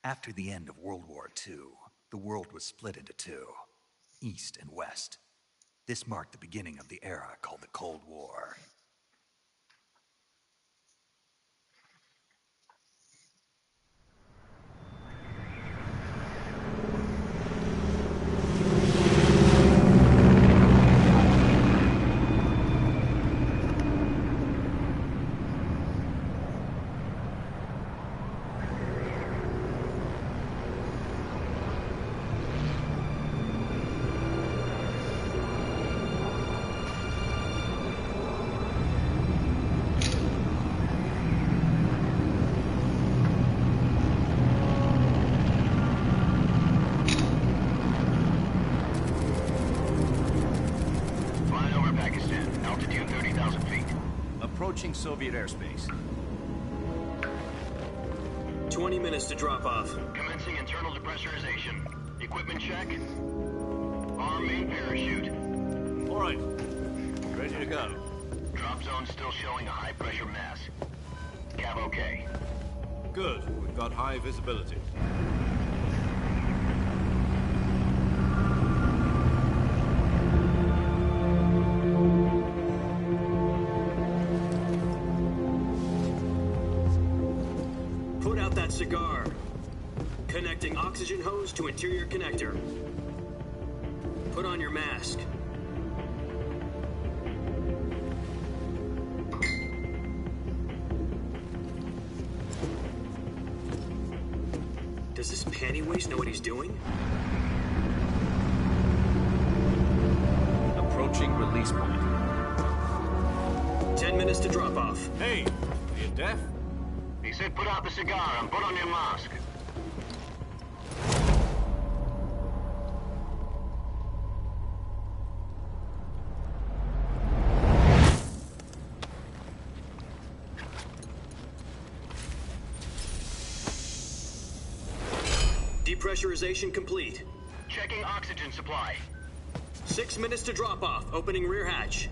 After the end of World War II, the world was split into two, East and West. This marked the beginning of the era called the Cold War. Approaching Soviet airspace. 20 minutes to drop off. Commencing internal depressurization. Equipment check. Arm main parachute. All right. Ready to go. Drop zone still showing a high pressure mass. Cav okay. Good. We've got high visibility. Cigar. Connecting oxygen hose to interior connector. Put on your mask. Does this panty waste know what he's doing? Approaching release point. 10 minutes to drop off. Hey, are you deaf? He said put out the cigar and put on your mask. Depressurization complete. Checking oxygen supply. 6 minutes to drop off. Opening rear hatch.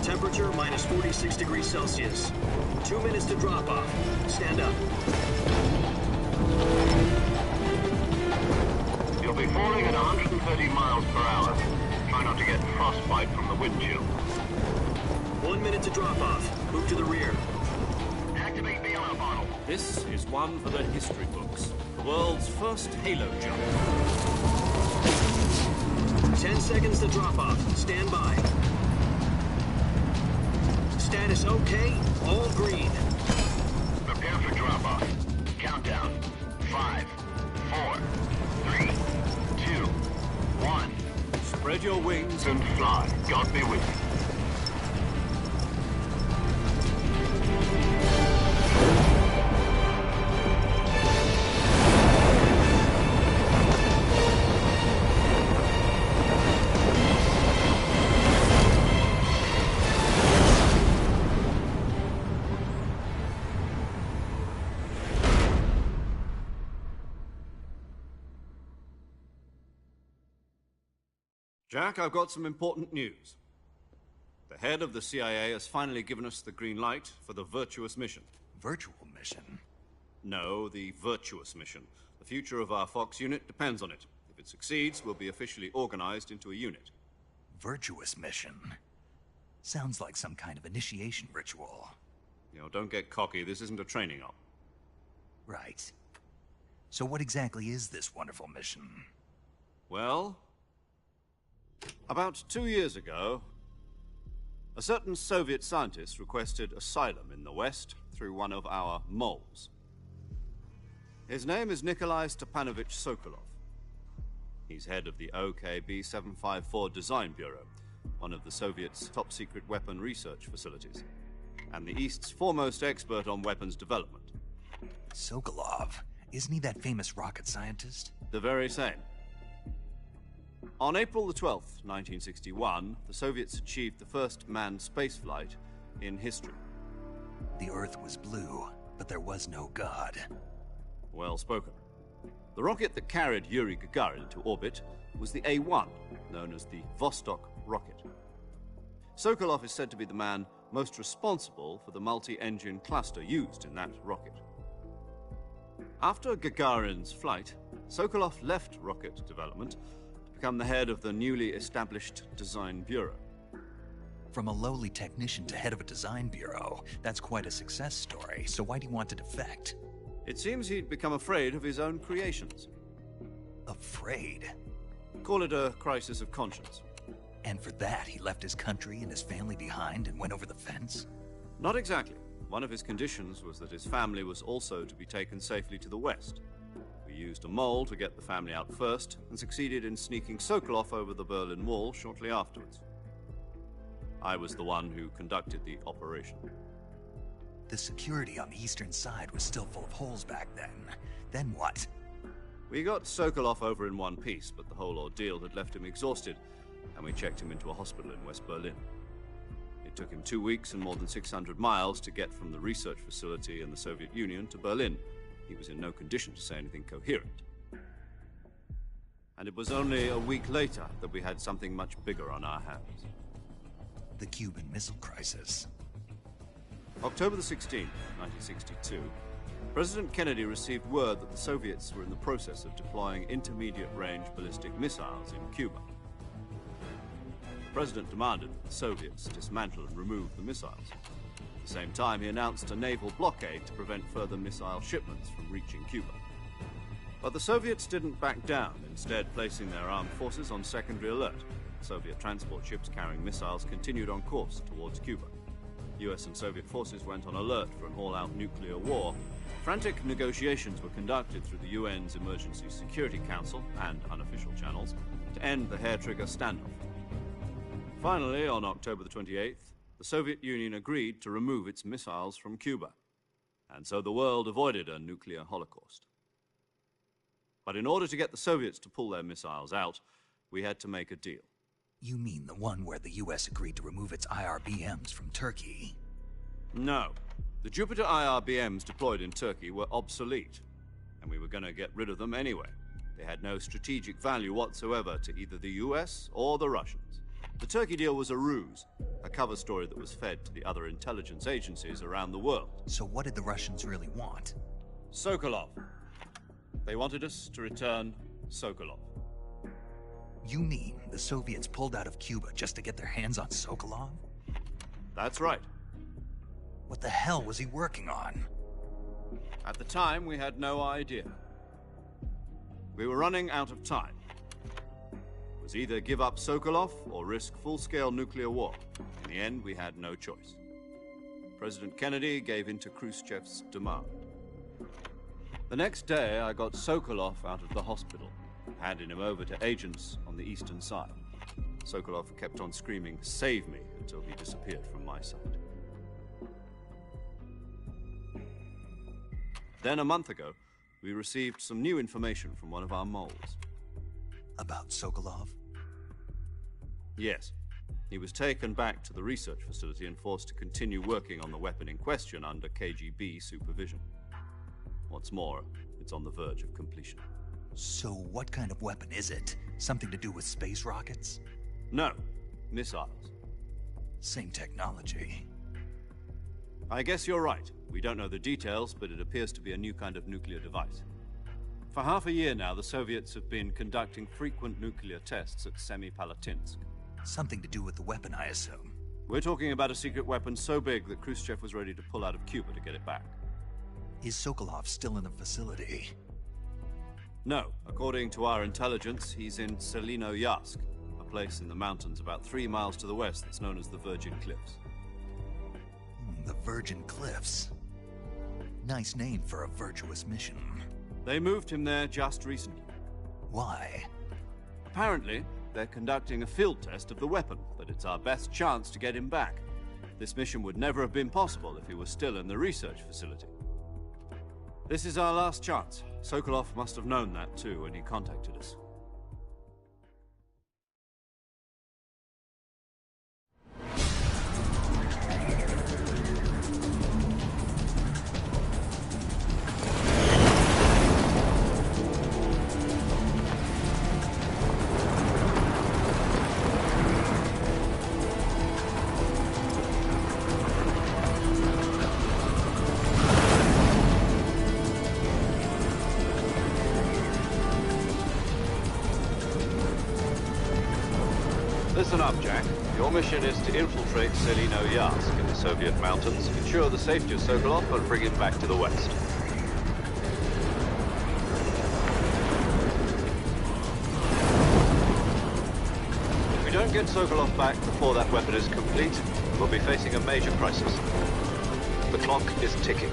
Temperature minus 46 degrees Celsius. 2 minutes to drop off. Stand up. You'll be falling at 130 miles per hour. Try not to get frostbite from the wind chill. 1 minute to drop off. Move to the rear. Activate bailout bottle. This is one for the history books. The world's first halo jump. 10 seconds to drop off. Stand by. Status okay, all green. Prepare for drop-off. Countdown. 5, 4, 3, 2, 1. Spread your wings And fly. God be with you. Jack, I've got some important news. The head of the CIA has finally given us the green light for the virtuous mission. Virtual mission? No, the virtuous mission. The future of our Fox unit depends on it. If it succeeds, we'll be officially organized into a unit. Virtuous mission? Sounds like some kind of initiation ritual. You know, don't get cocky. This isn't a training op. Right. So what exactly is this wonderful mission? Well, about 2 years ago, a certain Soviet scientist requested asylum in the West through one of our moles. His name is Nikolai Stepanovich Sokolov. He's head of the OKB-754 Design Bureau, one of the Soviets' top-secret weapon research facilities, and the East's foremost expert on weapons development. Sokolov? Isn't he that famous rocket scientist? The very same. On April the 12th, 1961, the Soviets achieved the first manned spaceflight in history. The Earth was blue, but there was no God. Well spoken. The rocket that carried Yuri Gagarin into orbit was the A-1, known as the Vostok rocket. Sokolov is said to be the man most responsible for the multi-engine cluster used in that rocket. After Gagarin's flight, Sokolov left rocket development to become the head of the newly established Design Bureau. From a lowly technician to head of a design bureau, that's quite a success story, so why do you want to defect? It seems he'd become afraid of his own creations. Afraid? Call it a crisis of conscience. And for that, he left his country and his family behind and went over the fence? Not exactly. One of his conditions was that his family was also to be taken safely to the west. We used a mole to get the family out first, and succeeded in sneaking Sokolov over the Berlin Wall shortly afterwards. I was the one who conducted the operation. The security on the eastern side was still full of holes back then. Then what? We got Sokolov over in one piece, but the whole ordeal had left him exhausted, and we checked him into a hospital in West Berlin. It took him 2 weeks and more than 600 miles to get from the research facility in the Soviet Union to Berlin. He was in no condition to say anything coherent. And it was only a week later that we had something much bigger on our hands. The Cuban Missile Crisis. October the 16th, 1962, President Kennedy received word that the Soviets were in the process of deploying intermediate-range ballistic missiles in Cuba. The President demanded that the Soviets dismantle and remove the missiles. At the same time, he announced a naval blockade to prevent further missile shipments from reaching Cuba. But the Soviets didn't back down, instead placing their armed forces on secondary alert. Soviet transport ships carrying missiles continued on course towards Cuba. US and Soviet forces went on alert for an all-out nuclear war. Frantic negotiations were conducted through the UN's Emergency Security Council and unofficial channels to end the hair-trigger standoff. Finally, on October the 28th, the Soviet Union agreed to remove its missiles from Cuba, and so the world avoided a nuclear holocaust. But in order to get the Soviets to pull their missiles out, we had to make a deal. You mean the one where the US agreed to remove its IRBMs from Turkey? No. The Jupiter IRBMs deployed in Turkey were obsolete, and we were going to get rid of them anyway. They had no strategic value whatsoever to either the US or the Russians. The Turkey deal was a ruse, a cover story that was fed to the other intelligence agencies around the world. So what did the Russians really want? Sokolov. They wanted us to return Sokolov. You mean the Soviets pulled out of Cuba just to get their hands on Sokolov? That's right. What the hell was he working on? At the time, we had no idea. We were running out of time. It was either give up Sokolov or risk full-scale nuclear war. In the end, we had no choice. President Kennedy gave in to Khrushchev's demand. The next day, I got Sokolov out of the hospital, handing him over to agents on the eastern side. Sokolov kept on screaming, "Save me," until he disappeared from my sight. Then, a month ago, we received some new information from one of our moles. About Sokolov? Yes. He was taken back to the research facility and forced to continue working on the weapon in question under KGB supervision. What's more, it's on the verge of completion. So what kind of weapon is it? Something to do with space rockets? No, missiles. Same technology. I guess you're right. We don't know the details, but it appears to be a new kind of nuclear device. For half a year now, the Soviets have been conducting frequent nuclear tests at Semipalatinsk. Something to do with the weapon, I assume. We're talking about a secret weapon so big that Khrushchev was ready to pull out of Cuba to get it back. Is Sokolov still in the facility? No. According to our intelligence, he's in Selino-Yarsk, a place in the mountains about 3 miles to the west that's known as the Virgin Cliffs. The Virgin Cliffs. Nice name for a virtuous mission. They moved him there just recently. Why? Apparently, they're conducting a field test of the weapon, but it's our best chance to get him back. This mission would never have been possible if he was still in the research facility. This is our last chance. Sokolov must have known that too when he contacted us. listen up, Jack. Your mission is to infiltrate Selino-Yarsk in the Soviet mountains, ensure the safety of Sokolov, and bring him back to the west. If we don't get Sokolov back before that weapon is complete, we'll be facing a major crisis. The clock is ticking.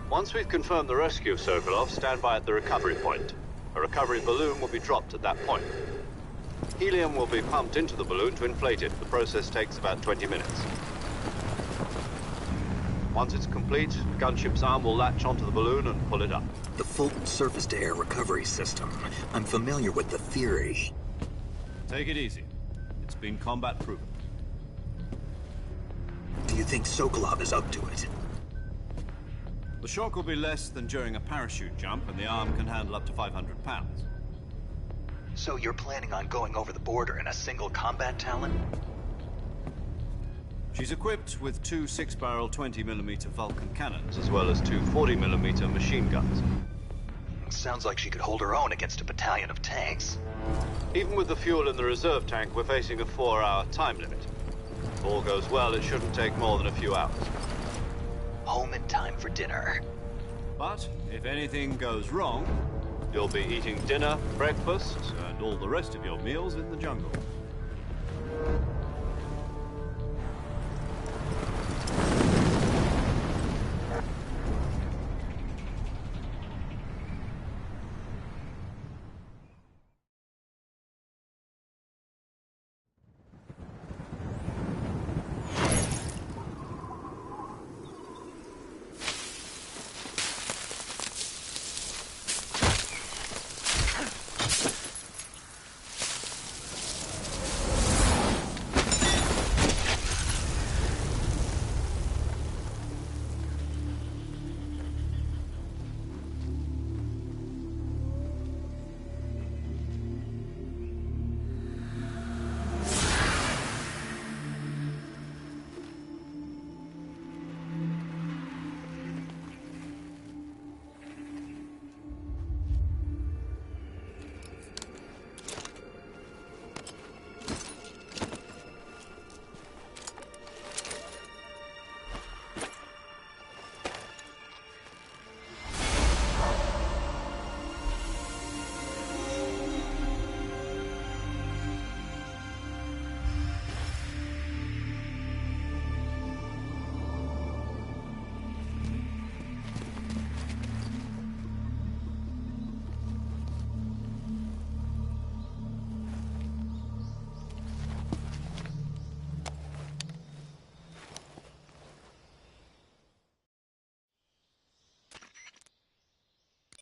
Once we've confirmed the rescue of Sokolov, stand by at the recovery point. A recovery balloon will be dropped at that point. Helium will be pumped into the balloon to inflate it. The process takes about 20 minutes. Once it's complete, the gunship's arm will latch onto the balloon and pull it up. The Fulton surface-to-air recovery system. I'm familiar with the theory. Take it easy. It's been combat-proven. Do you think Sokolov is up to it? The shock will be less than during a parachute jump, and the arm can handle up to 500 pounds. So you're planning on going over the border in a single combat Talon? She's equipped with two 6-barrel 20mm Vulcan cannons, as well as two 40mm machine guns. Sounds like she could hold her own against a battalion of tanks. Even with the fuel in the reserve tank, we're facing a 4-hour time limit. If all goes well, it shouldn't take more than a few hours. Home in time for dinner. But if anything goes wrong, you'll be eating dinner, breakfast, and all the rest of your meals in the jungle.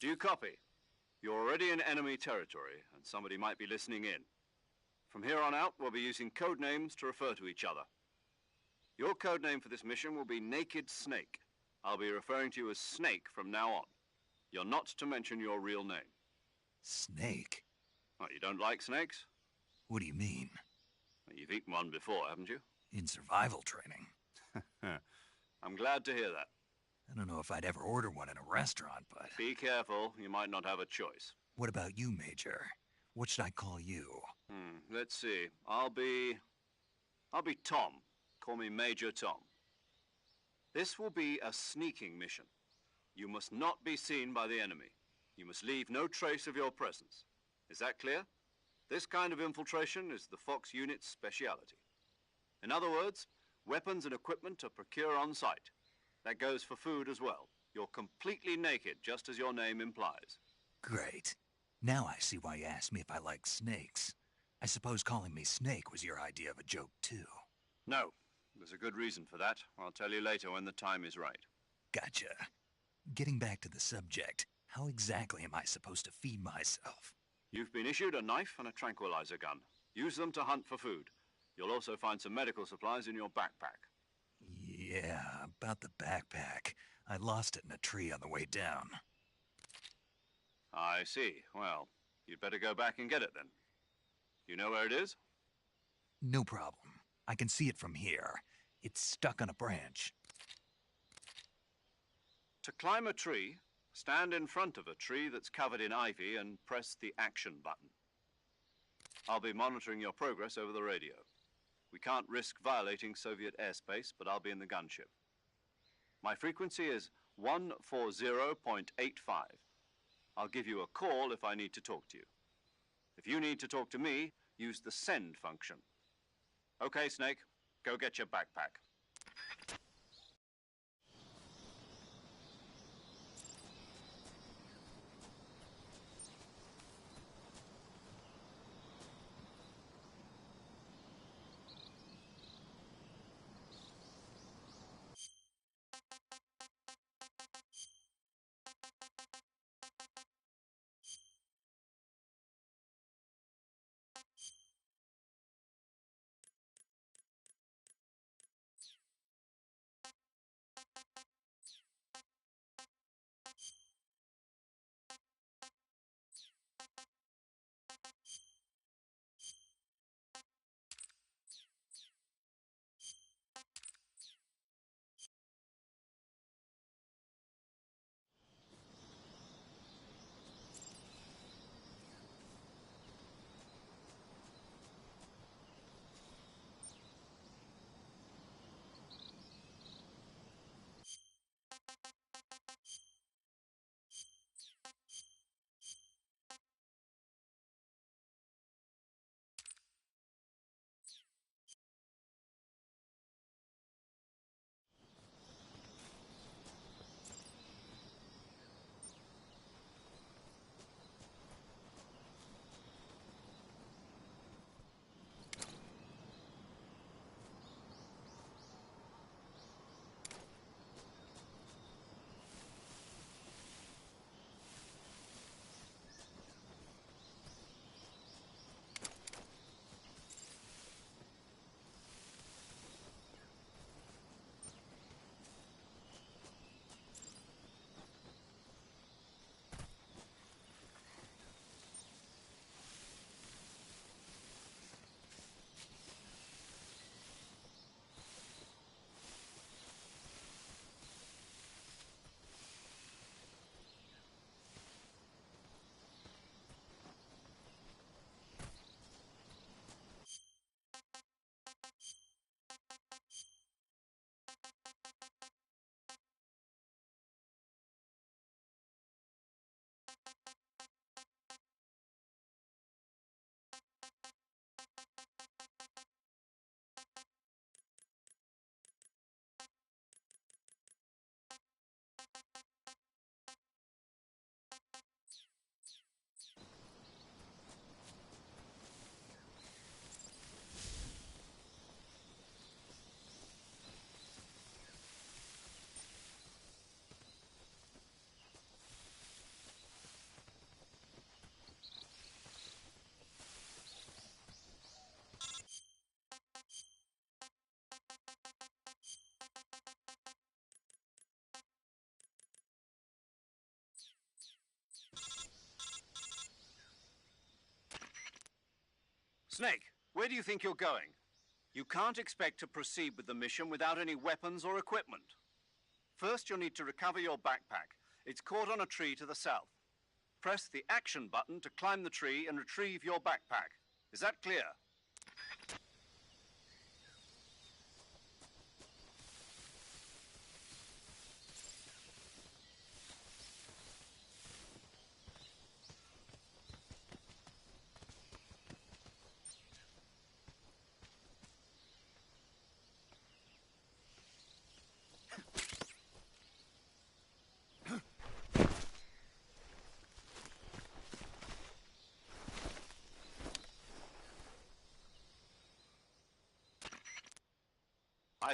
Do you copy? You're already in enemy territory, and somebody might be listening in. From here on out, we'll be using code names to refer to each other. Your code name for this mission will be Naked Snake. I'll be referring to you as Snake from now on. You're not to mention your real name. Snake? What, you don't like snakes? What do you mean? Well, you've eaten one before, haven't you? In survival training. I'm glad to hear that. I don't know if I'd ever order one in a restaurant, but... Be careful, you might not have a choice. What about you, Major? What should I call you? Let's see. I'll be Tom. Call me Major Tom. This will be a sneaking mission. You must not be seen by the enemy. You must leave no trace of your presence. Is that clear? This kind of infiltration is the Fox unit's speciality. In other words, weapons and equipment are procured on site. That goes for food as well. You're completely naked, just as your name implies. Great. Now I see why you asked me if I like snakes. I suppose calling me Snake was your idea of a joke, too. No. There's a good reason for that. I'll tell you later when the time is right. Gotcha. Getting back to the subject, how exactly am I supposed to feed myself? You've been issued a knife and a tranquilizer gun. Use them to hunt for food. You'll also find some medical supplies in your backpack. Yeah, about the backpack. I lost it in a tree on the way down. I see. Well, you'd better go back and get it then. You know where it is? No problem. I can see it from here. It's stuck on a branch. To climb a tree, stand in front of a tree that's covered in ivy and press the action button. I'll be monitoring your progress over the radio. We can't risk violating Soviet airspace, but I'll be in the gunship. My frequency is 140.85. I'll give you a call if I need to talk to you. If you need to talk to me, use the send function. Okay, Snake, go get your backpack. Snake, where do you think you're going? You can't expect to proceed with the mission without any weapons or equipment. First, you'll need to recover your backpack. It's caught on a tree to the south. Press the action button to climb the tree and retrieve your backpack. Is that clear?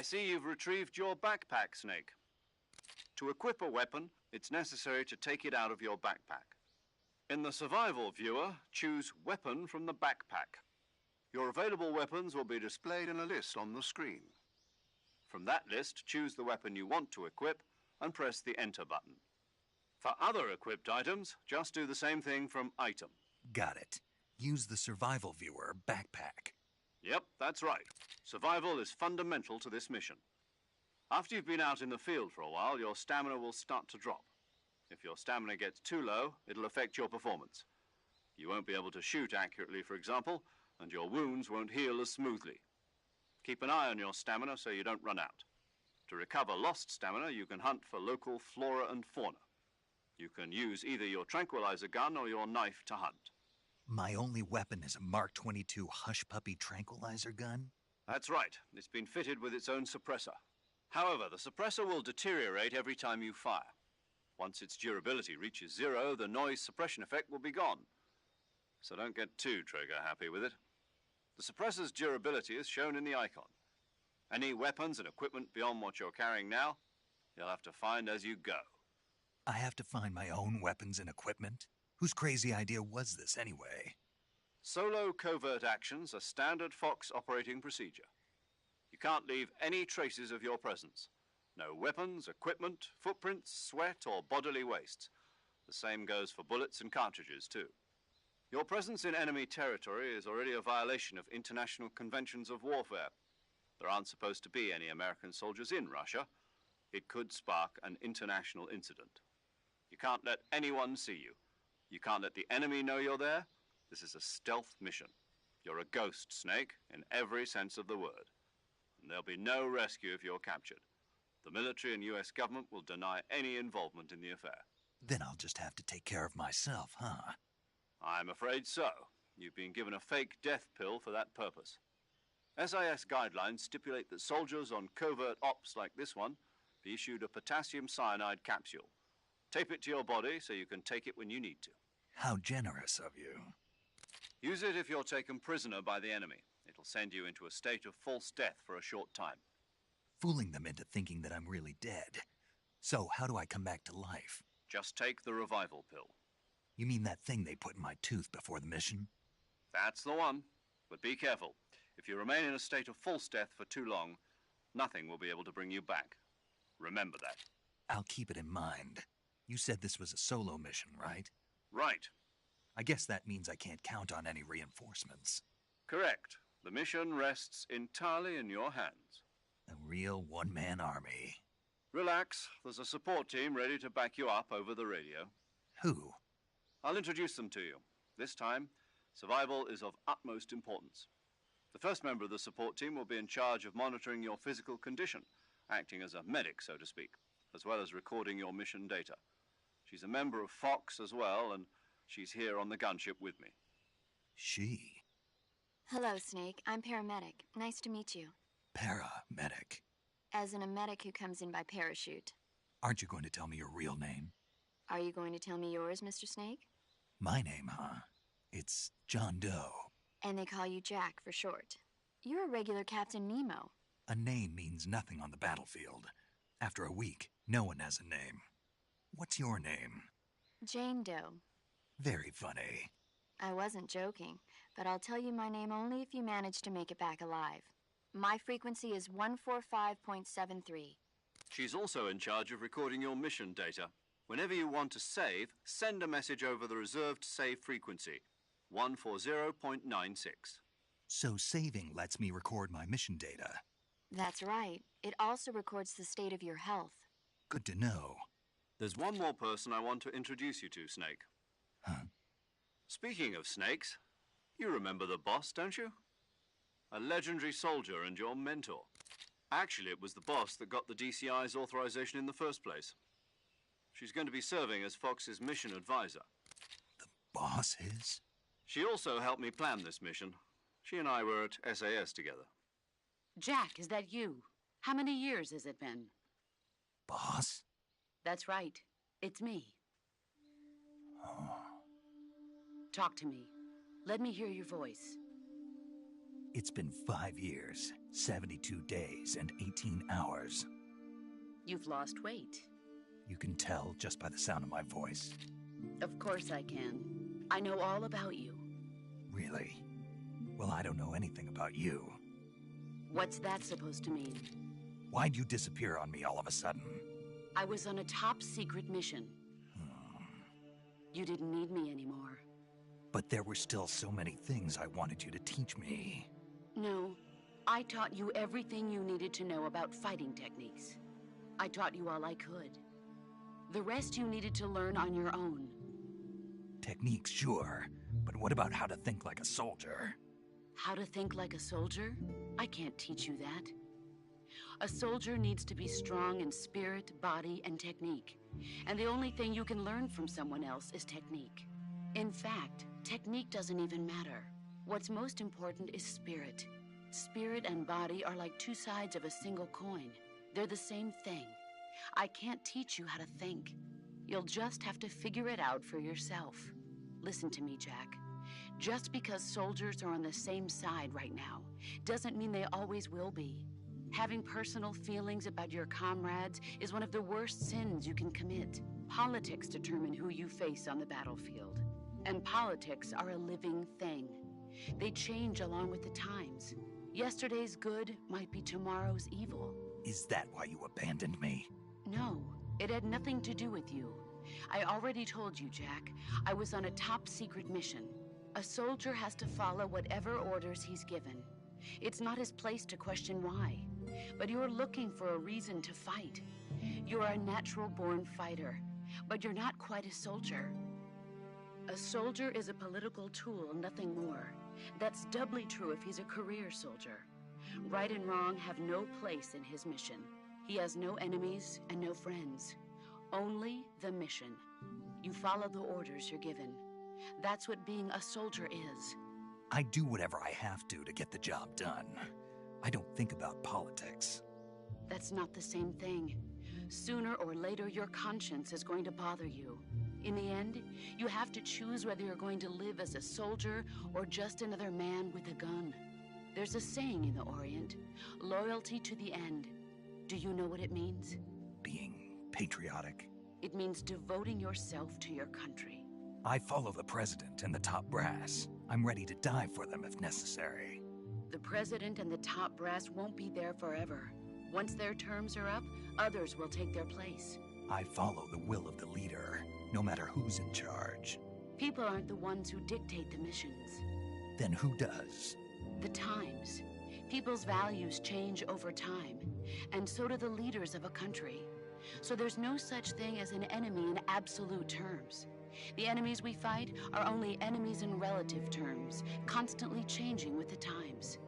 I see you've retrieved your backpack, Snake. To equip a weapon, it's necessary to take it out of your backpack. In the survival viewer, choose Weapon from the backpack. Your available weapons will be displayed in a list on the screen. From that list, choose the weapon you want to equip and press the Enter button. For other equipped items, just do the same thing from Item. Got it. Use the survival viewer backpack. Yep, that's right. Survival is fundamental to this mission. After you've been out in the field for a while, your stamina will start to drop. If your stamina gets too low, it'll affect your performance. You won't be able to shoot accurately, for example, and your wounds won't heal as smoothly. Keep an eye on your stamina so you don't run out. To recover lost stamina, you can hunt for local flora and fauna. You can use either your tranquilizer gun or your knife to hunt. My only weapon is a Mark 22 Hush Puppy tranquilizer gun? That's right. It's been fitted with its own suppressor. However, the suppressor will deteriorate every time you fire. Once its durability reaches 0, the noise suppression effect will be gone. So don't get too trigger-happy with it. The suppressor's durability is shown in the icon. Any weapons and equipment beyond what you're carrying now, you'll have to find as you go. I have to find my own weapons and equipment? Whose crazy idea was this, anyway? Solo covert actions are standard Fox operating procedure. You can't leave any traces of your presence. No weapons, equipment, footprints, sweat, or bodily waste. The same goes for bullets and cartridges, too. Your presence in enemy territory is already a violation of international conventions of warfare. There aren't supposed to be any American soldiers in Russia. It could spark an international incident. You can't let anyone see you. You can't let the enemy know you're there. This is a stealth mission. You're a ghost, Snake, in every sense of the word. And there'll be no rescue if you're captured. The military and US government will deny any involvement in the affair. Then I'll just have to take care of myself, huh? I'm afraid so. You've been given a fake death pill for that purpose. SIS guidelines stipulate that soldiers on covert ops like this one be issued a potassium cyanide capsule. Tape it to your body so you can take it when you need to. How generous of you. Use it if you're taken prisoner by the enemy. It'll send you into a state of false death for a short time. Fooling them into thinking that I'm really dead. So how do I come back to life? Just take the revival pill. You mean that thing they put in my tooth before the mission? That's the one. But be careful. If you remain in a state of false death for too long, nothing will be able to bring you back. Remember that. I'll keep it in mind. You said this was a solo mission, right? Right. I guess that means I can't count on any reinforcements. Correct. The mission rests entirely in your hands. A real one-man army. Relax. There's a support team ready to back you up over the radio. Who? I'll introduce them to you. This time, survival is of utmost importance. The first member of the support team will be in charge of monitoring your physical condition, acting as a medic, so to speak, as well as recording your mission data. She's a member of Fox as well, and she's here on the gunship with me. She? Hello, Snake. I'm paramedic. Nice to meet you. Paramedic. As in a medic who comes in by parachute. Aren't you going to tell me your real name? Are you going to tell me yours, Mr. Snake? My name, huh? It's John Doe. And they call you Jack for short. You're a regular Captain Nemo. A name means nothing on the battlefield. After a week, no one has a name. What's your name? Jane Doe. Very funny. I wasn't joking, but I'll tell you my name only if you manage to make it back alive. My frequency is 145.73. She's also in charge of recording your mission data. Whenever you want to save, send a message over the reserved save frequency, 140.96. So saving lets me record my mission data. That's right. It also records the state of your health. Good to know. There's one more person I want to introduce you to, Snake. Huh? Speaking of snakes, you remember the boss, don't you? A legendary soldier and your mentor. Actually, it was the boss that got the DCI's authorization in the first place. She's going to be serving as Fox's mission advisor. The boss is? She also helped me plan this mission. She and I were at SAS together. Jack, is that you? How many years has it been? Boss? That's right. It's me. Oh. Talk to me. Let me hear your voice. It's been 5 years, 72 days, and 18 hours. You've lost weight. You can tell just by the sound of my voice. Of course I can. I know all about you. Really? Well, I don't know anything about you. What's that supposed to mean? Why'd you disappear on me all of a sudden? I was on a top-secret mission. You didn't need me anymore. But there were still so many things I wanted you to teach me. No, I taught you everything you needed to know about fighting techniques. I taught you all I could. The rest you needed to learn on your own. Techniques, sure. But what about how to think like a soldier? How to think like a soldier? I can't teach you that. A soldier needs to be strong in spirit, body, and technique. And the only thing you can learn from someone else is technique. In fact, technique doesn't even matter. What's most important is spirit. Spirit and body are like two sides of a single coin. They're the same thing. I can't teach you how to think. You'll just have to figure it out for yourself. Listen to me, Jack. Just because soldiers are on the same side right now doesn't mean they always will be. Having personal feelings about your comrades is one of the worst sins you can commit. Politics determine who you face on the battlefield. And politics are a living thing. They change along with the times. Yesterday's good might be tomorrow's evil. Is that why you abandoned me? No, it had nothing to do with you. I already told you, Jack. I was on a top-secret mission. A soldier has to follow whatever orders he's given. It's not his place to question why. But you're looking for a reason to fight. You're a natural-born fighter, but you're not quite a soldier. A soldier is a political tool, nothing more. That's doubly true if he's a career soldier. Right and wrong have no place in his mission. He has no enemies and no friends. Only the mission. You follow the orders you're given. That's what being a soldier is. I do whatever I have to get the job done. I don't think about politics. That's not the same thing. Sooner or later, your conscience is going to bother you. In the end, you have to choose whether you're going to live as a soldier or just another man with a gun. There's a saying in the Orient, loyalty to the end. Do you know what it means? Being patriotic. It means devoting yourself to your country. I follow the president and the top brass. I'm ready to die for them if necessary. The president and the top brass won't be there forever. Once their terms are up, others will take their place. I follow the will of the leader, no matter who's in charge. People aren't the ones who dictate the missions. Then who does? The times. People's values change over time, and so do the leaders of a country. So there's no such thing as an enemy in absolute terms. The enemies we fight are only enemies in relative terms, constantly changing with the times.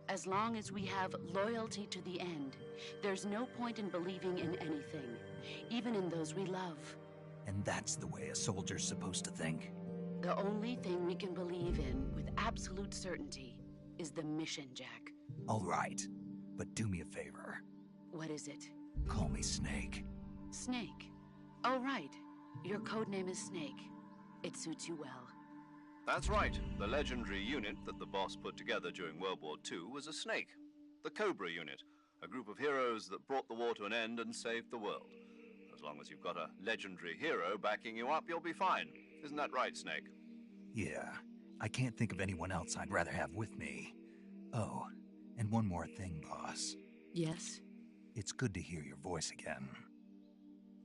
As long as we have loyalty to the end, there's no point in believing in anything, even in those we love. And that's the way a soldier's supposed to think? The only thing we can believe in with absolute certainty is the mission, Jack. All right, but do me a favor. What is it? Call me Snake. Snake? Oh, right. Your codename is Snake. It suits you well. That's right. The legendary unit that the boss put together during World War II was a snake. The Cobra unit, a group of heroes that brought the war to an end and saved the world. As long as you've got a legendary hero backing you up, you'll be fine. Isn't that right, Snake? Yeah. I can't think of anyone else I'd rather have with me. Oh, and one more thing, boss. Yes? It's good to hear your voice again.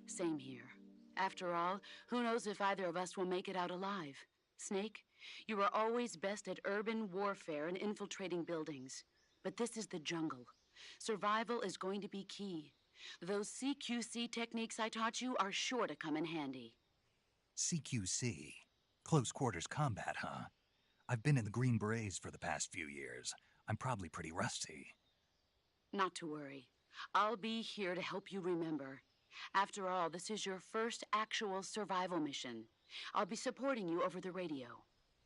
Same here. After all, who knows if either of us will make it out alive? Snake, you are always best at urban warfare and infiltrating buildings. But this is the jungle. Survival is going to be key. Those CQC techniques I taught you are sure to come in handy. CQC? Close quarters combat, huh? I've been in the Green Berets for the past few years. I'm probably pretty rusty. Not to worry. I'll be here to help you remember. After all, this is your first actual survival mission. I'll be supporting you over the radio.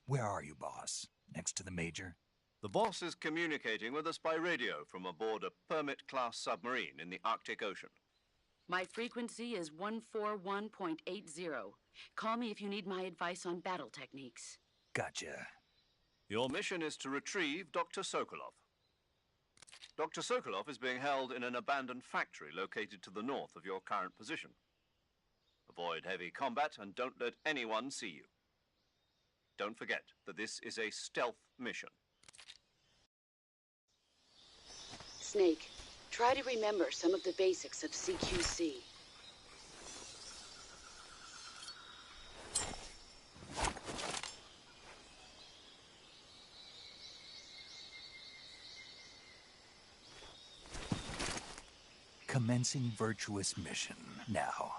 Where are you, boss? Next to the Major? The boss is communicating with us by radio from aboard a Permit-class submarine in the Arctic Ocean. My frequency is 141.80. Call me if you need my advice on battle techniques. Gotcha. Your mission is to retrieve Dr. Sokolov. Dr. Sokolov is being held in an abandoned factory located to the north of your current position. Avoid heavy combat and don't let anyone see you. Don't forget that this is a stealth mission. Snake, try to remember some of the basics of CQC. Commencing virtuous mission now.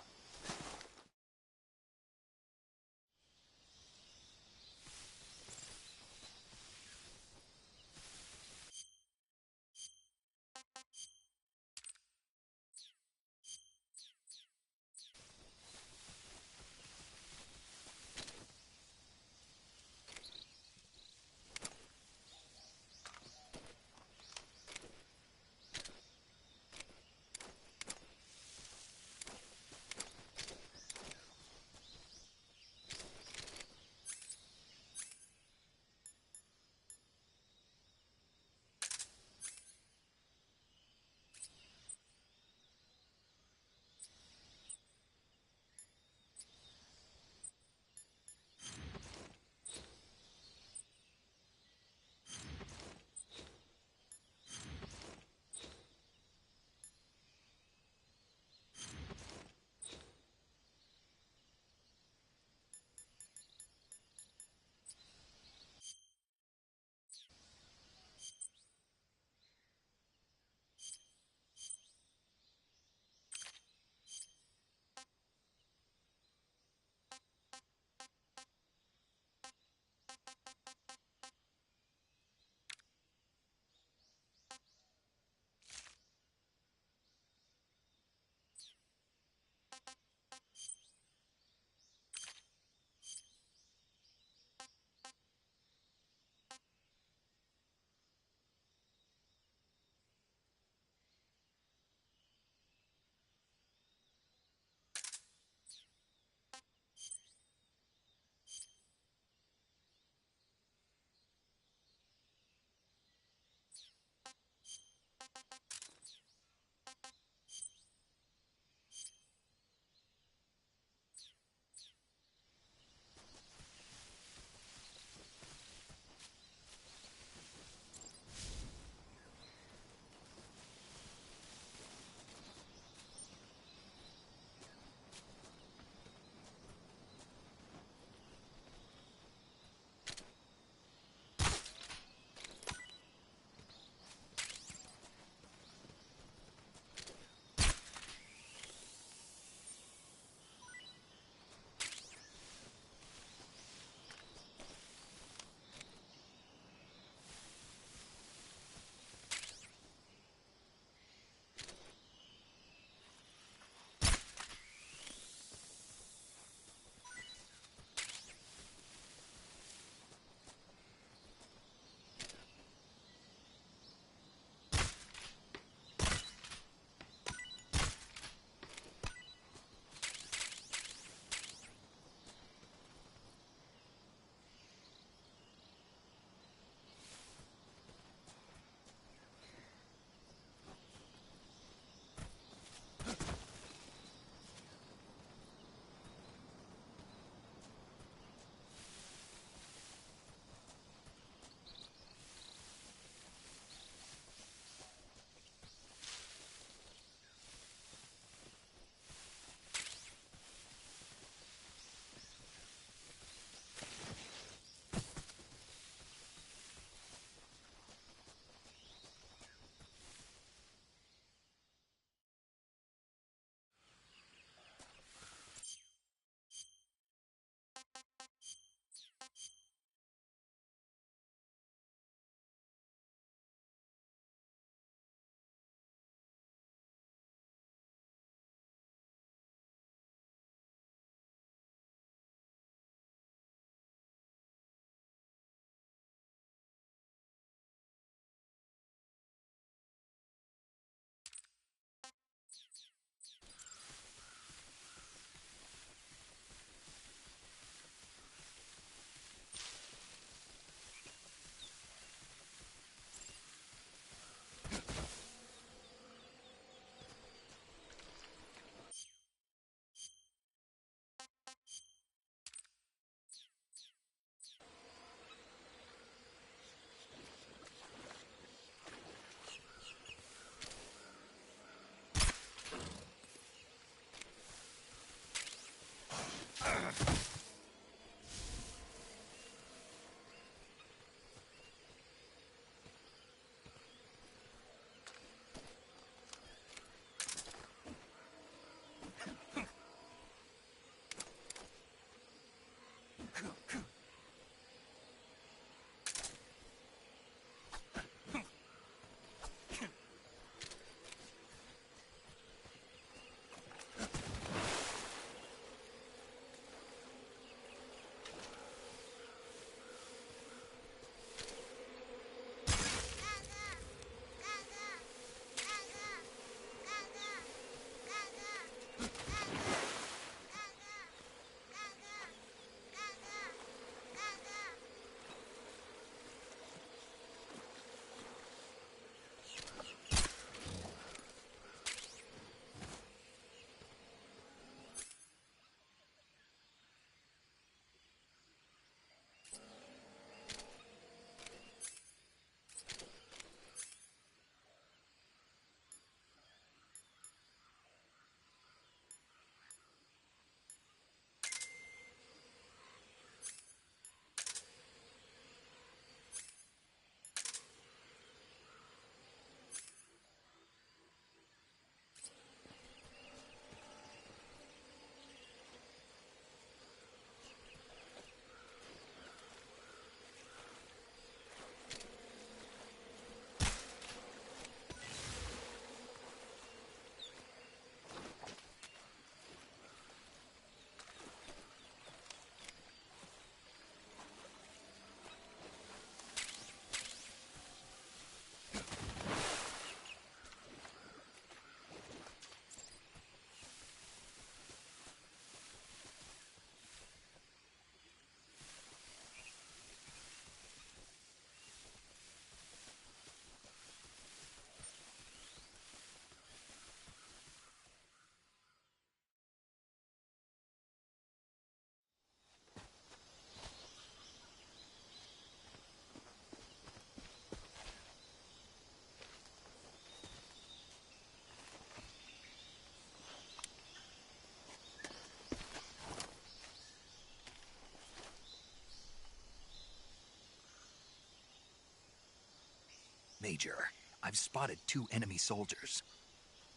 Major. I've spotted 2 enemy soldiers.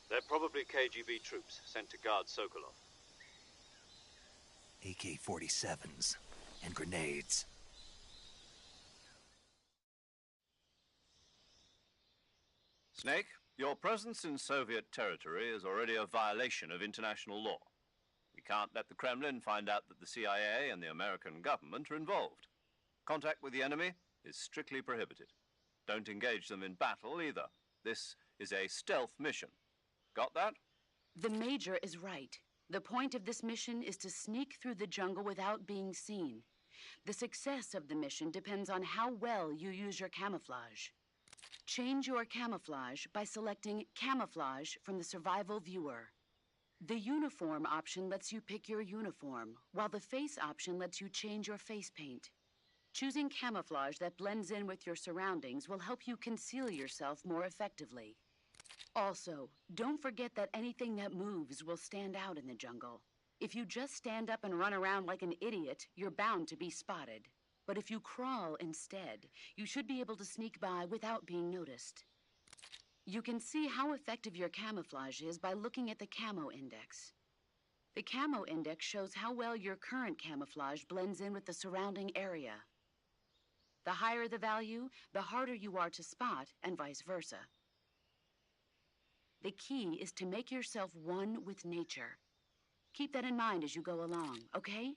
They're probably KGB troops sent to guard Sokolov. AK-47s and grenades. Snake, your presence in Soviet territory is already a violation of international law. We can't let the Kremlin find out that the CIA and the American government are involved. Contact with the enemy is strictly prohibited. Don't engage them in battle either. This is a stealth mission. Got that? The Major is right. The point of this mission is to sneak through the jungle without being seen. The success of the mission depends on how well you use your camouflage. Change your camouflage by selecting Camouflage from the Survival Viewer. The Uniform option lets you pick your uniform, while the Face option lets you change your face paint. Choosing camouflage that blends in with your surroundings will help you conceal yourself more effectively. Also, don't forget that anything that moves will stand out in the jungle. If you just stand up and run around like an idiot, you're bound to be spotted. But if you crawl instead, you should be able to sneak by without being noticed. You can see how effective your camouflage is by looking at the Camo Index. The Camo Index shows how well your current camouflage blends in with the surrounding area. The higher the value, the harder you are to spot, and vice versa. The key is to make yourself one with nature. Keep that in mind as you go along, okay?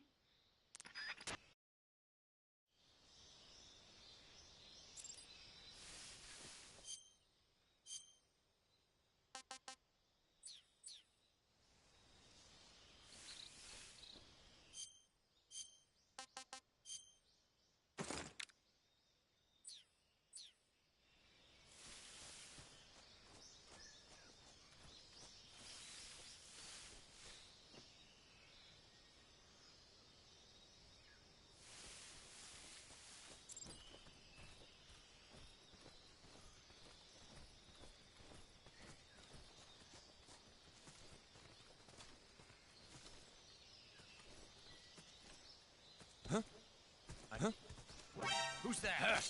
Who's that?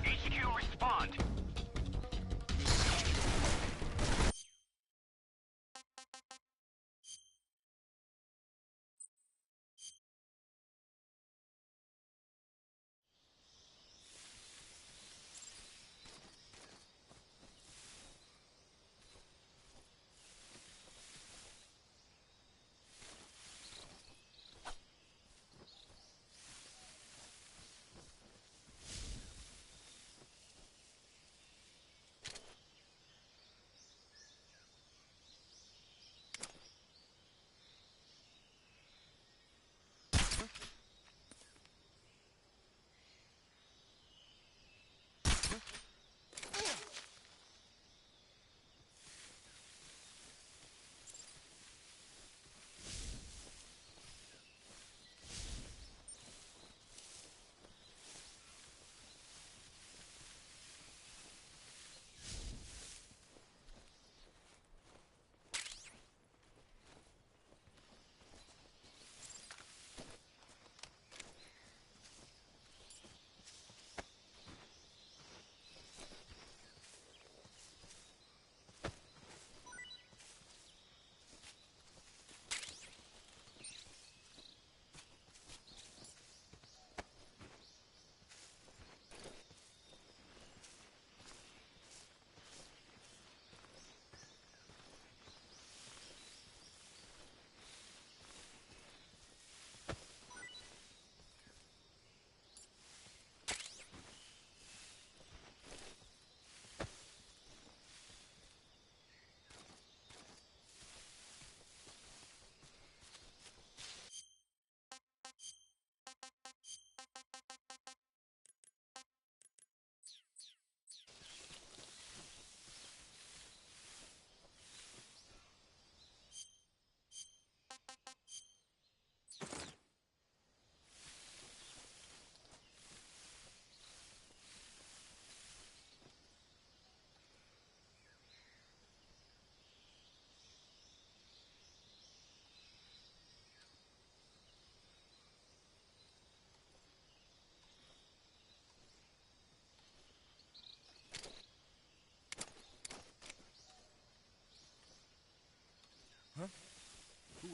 HQ, respond.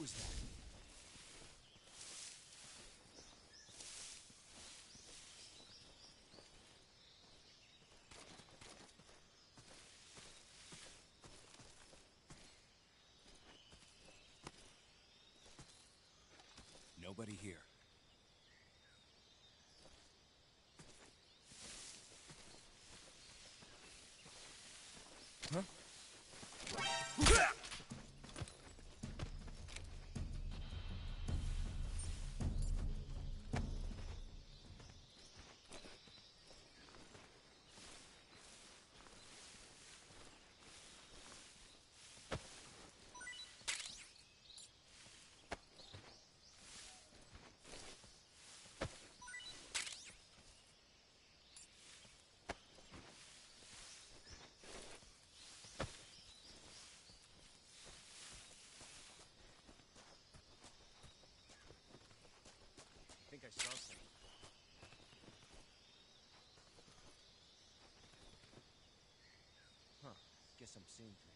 was that? Nobody here. Huh? I think I saw something. Huh. Guess I'm seeing things.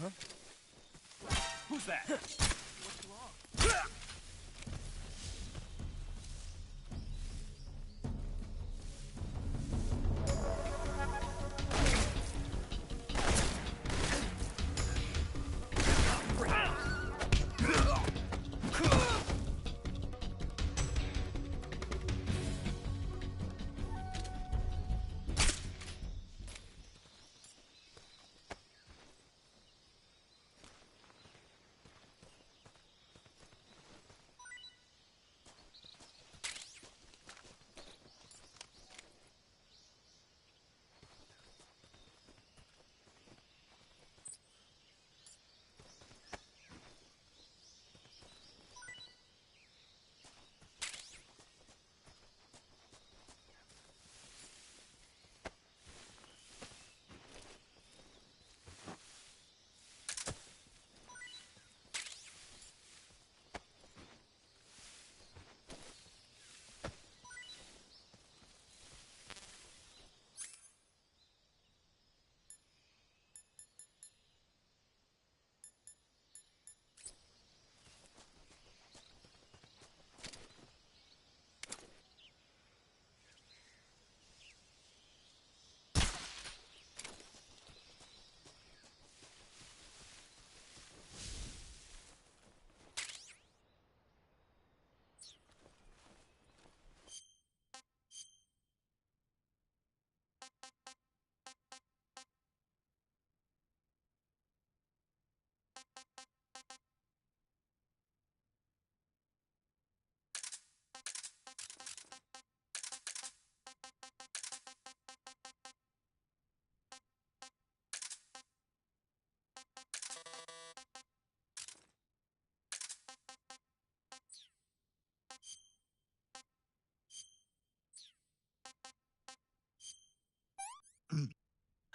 Huh? Who's that? What's wrong?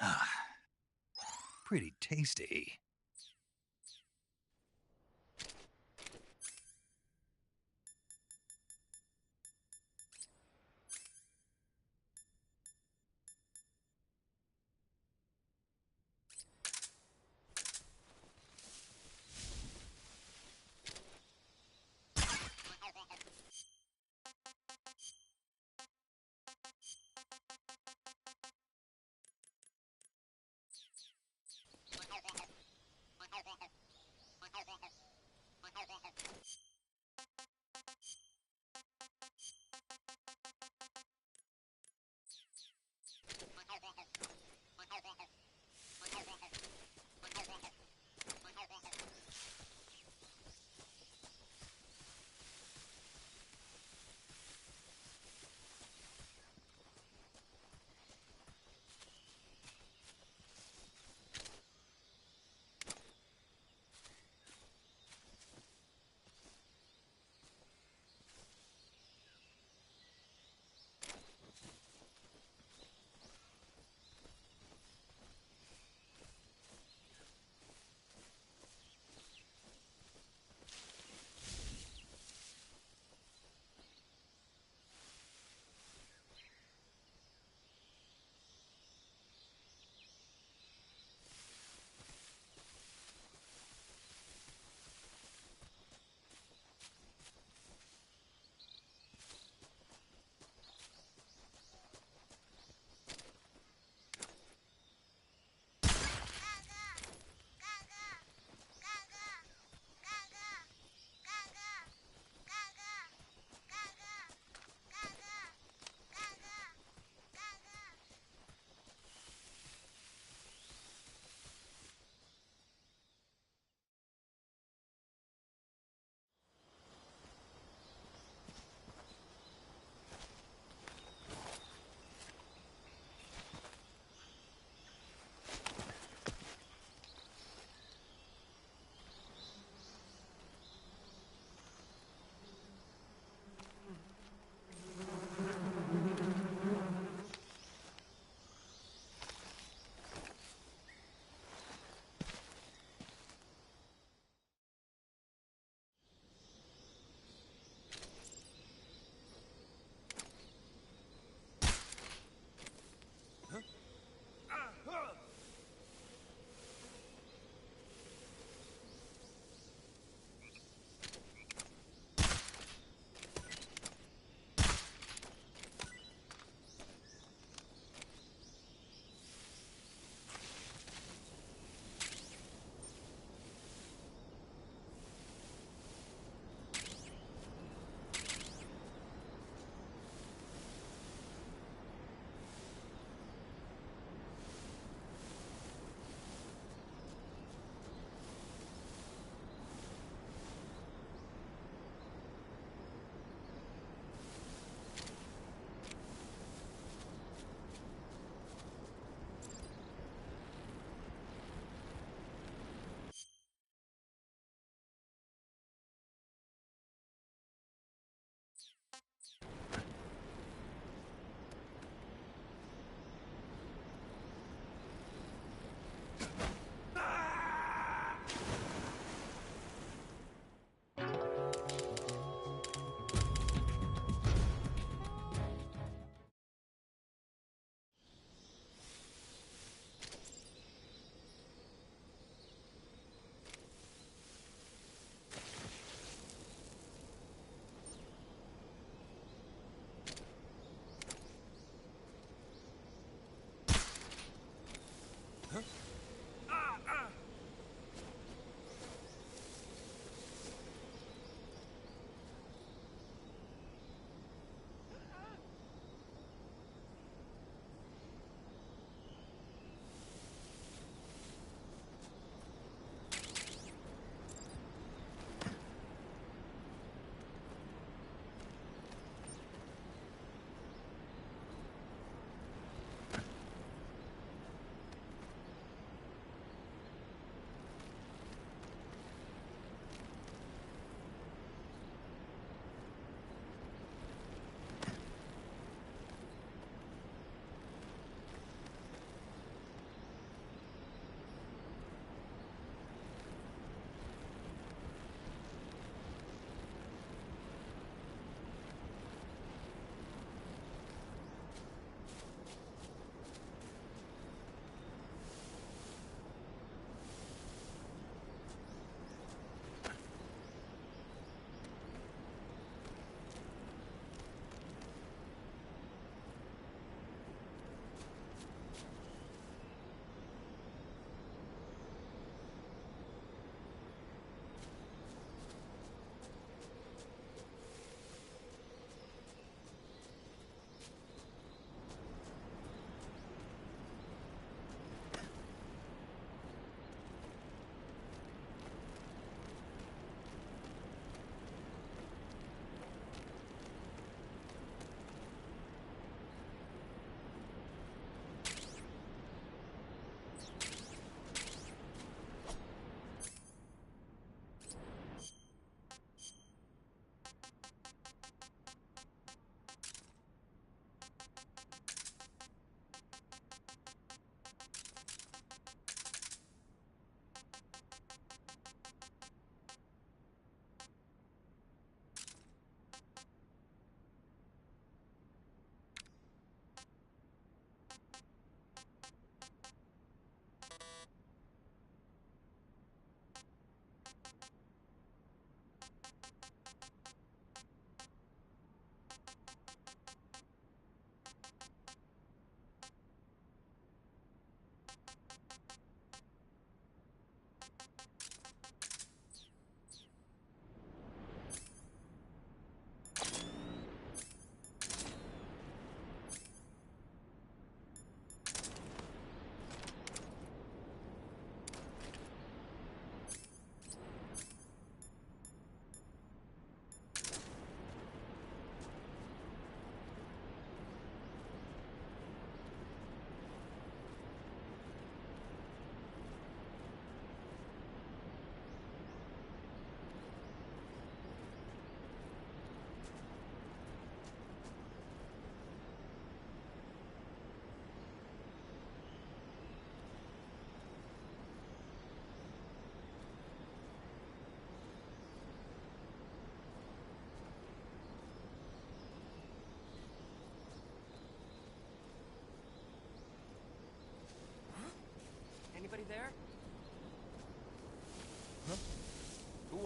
Ah, pretty tasty.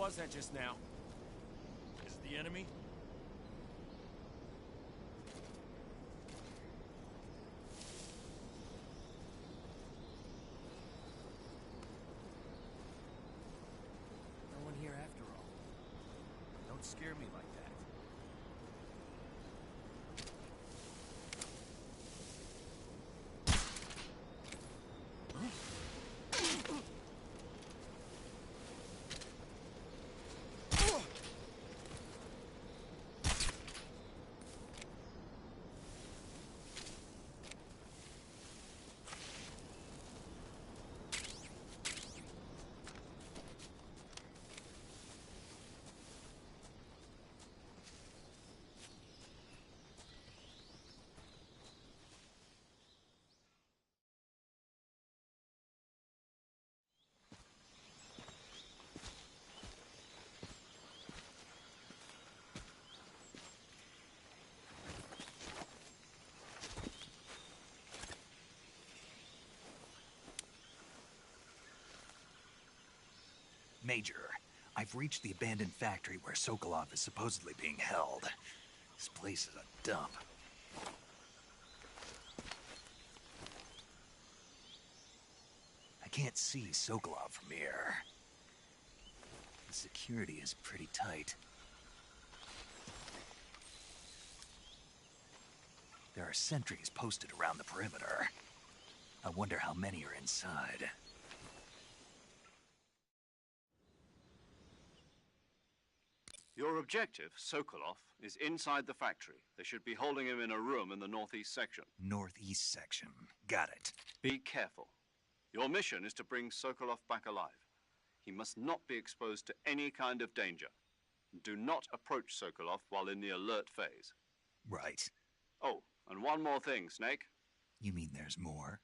was that just now? Is it the enemy? No one here after all. Don't scare me like that. Major, I've reached the abandoned factory where Sokolov is supposedly being held. This place is a dump. I can't see Sokolov from here. The security is pretty tight. There are sentries posted around the perimeter. I wonder how many are inside. Your objective, Sokolov, is inside the factory. They should be holding him in a room in the northeast section. Northeast section. Got it. Be careful. Your mission is to bring Sokolov back alive. He must not be exposed to any kind of danger. Do not approach Sokolov while in the alert phase. Right. Oh, and one more thing, Snake. You mean there's more?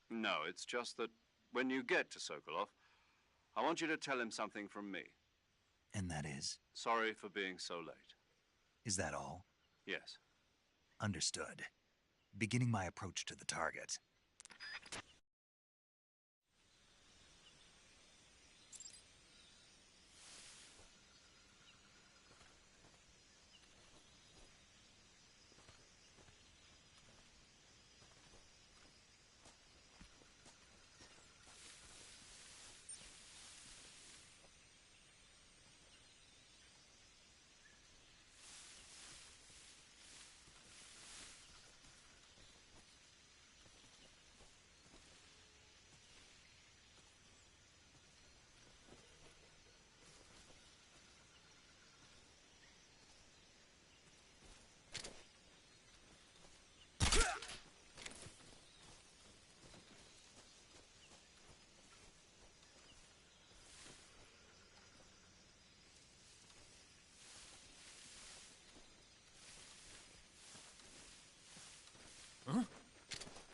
No, it's just that when you get to Sokolov, I want you to tell him something from me. And that is? Sorry for being so late. Is that all? Yes. Understood. Beginning my approach to the target.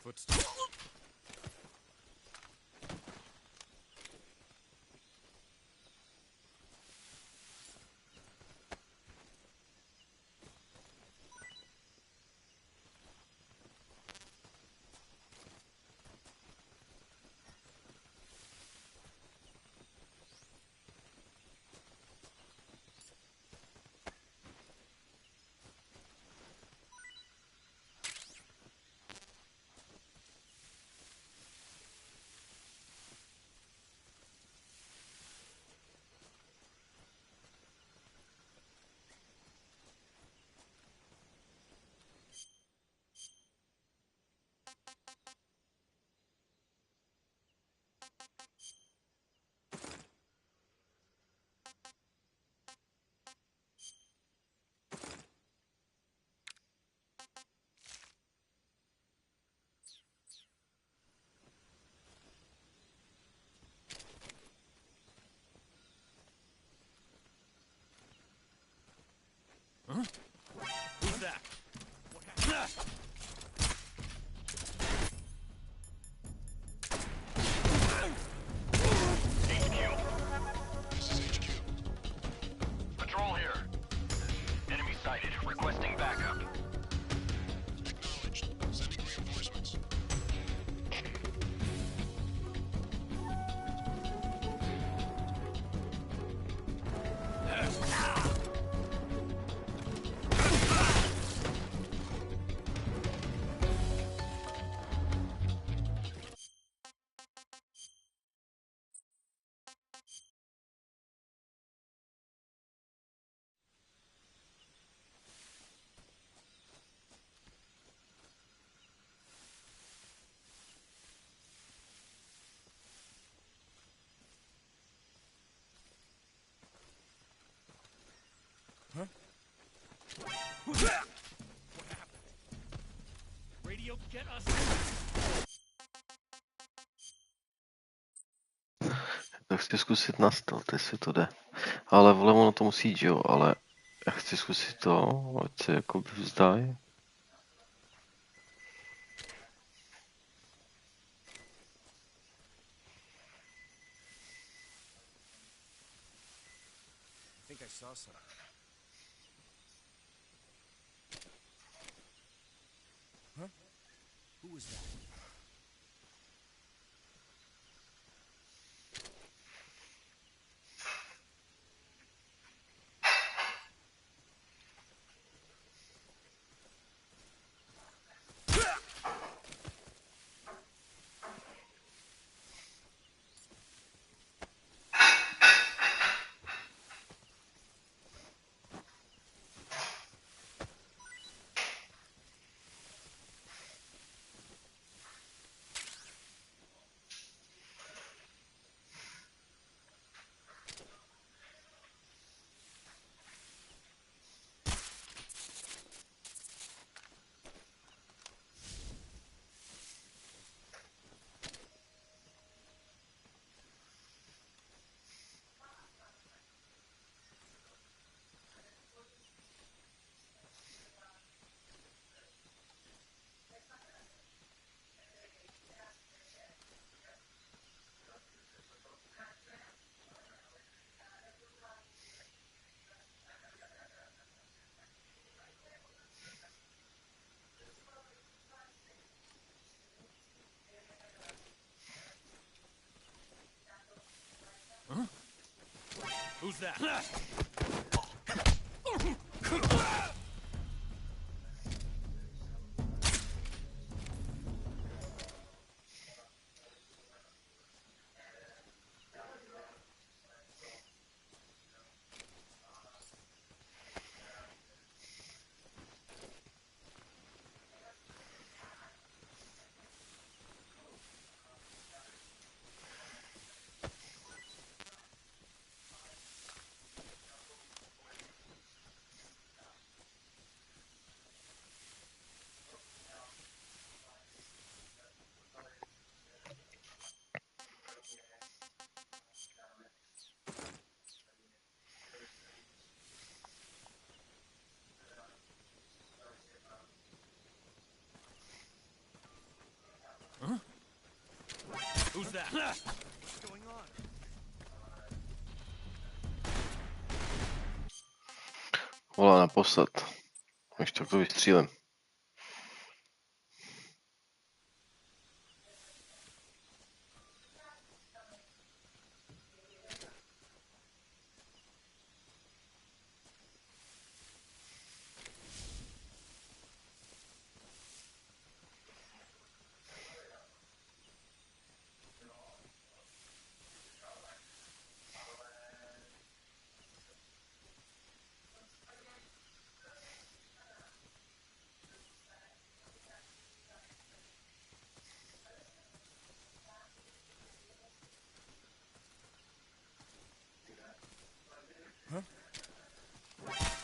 Footsteps. Tak chci zkusit na stealth, jestli to jde. Ale vole, ono to musí jít, jo, ale já chci zkusit to, ať se jako vzdají. I think I saw something. Huh? Who was that? Who's that? Who's that? What's going on? Vole, naposled. Až tak to vystřílím.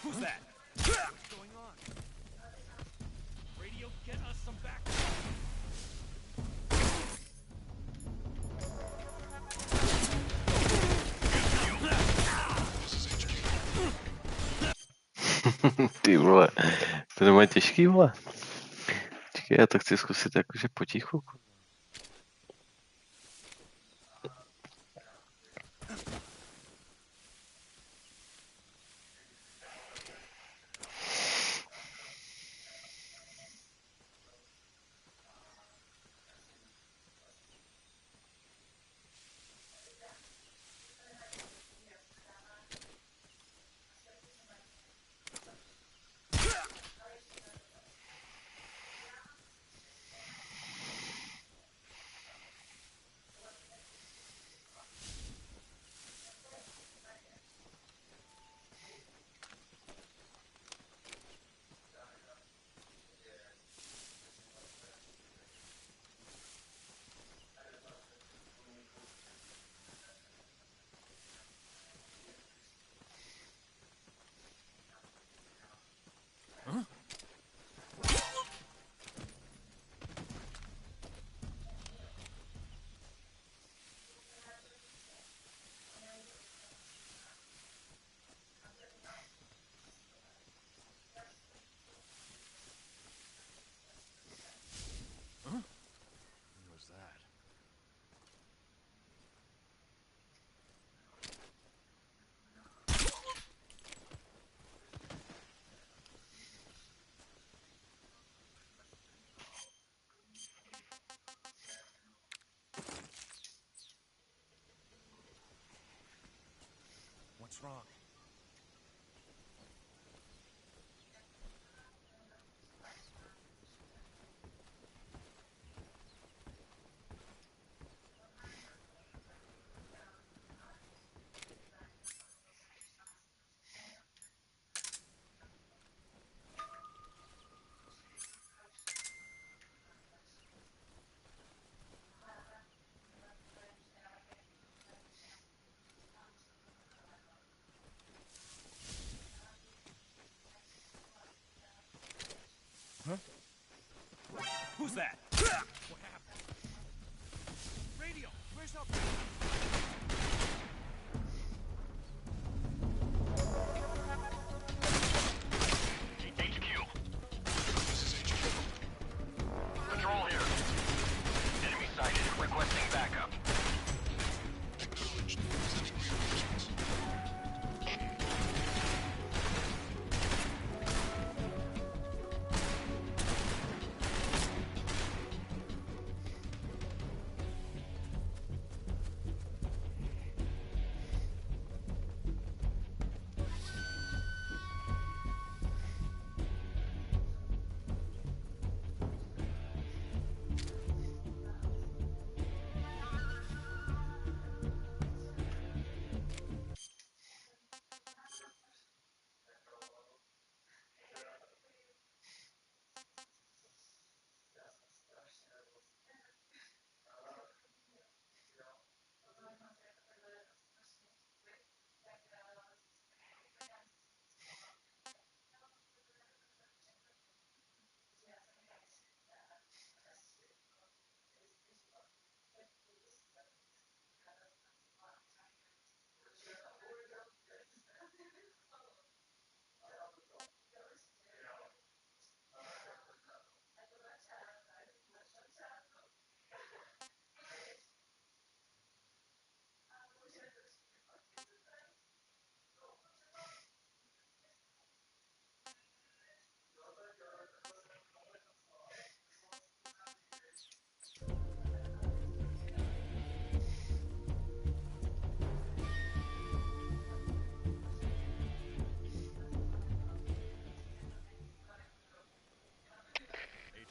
Who's that? What's going on? Radio, get us some back. Ty vole, to nemá těžký, vole. Čekaj, já to chci zkusit jakože potichu. What's wrong? Huh? Who's that? What happened? Radio! Where's our... HQ. This is HQ. Patrol here. Enemy sighted. Requesting backup. Acknowledged. Sending reinforcements.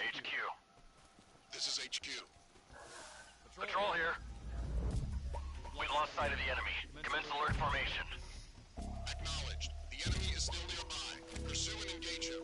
HQ. This is HQ. Patrol here. We lost sight of the enemy. Commence alert formation. Acknowledged. The enemy is still nearby. Pursue and engage him.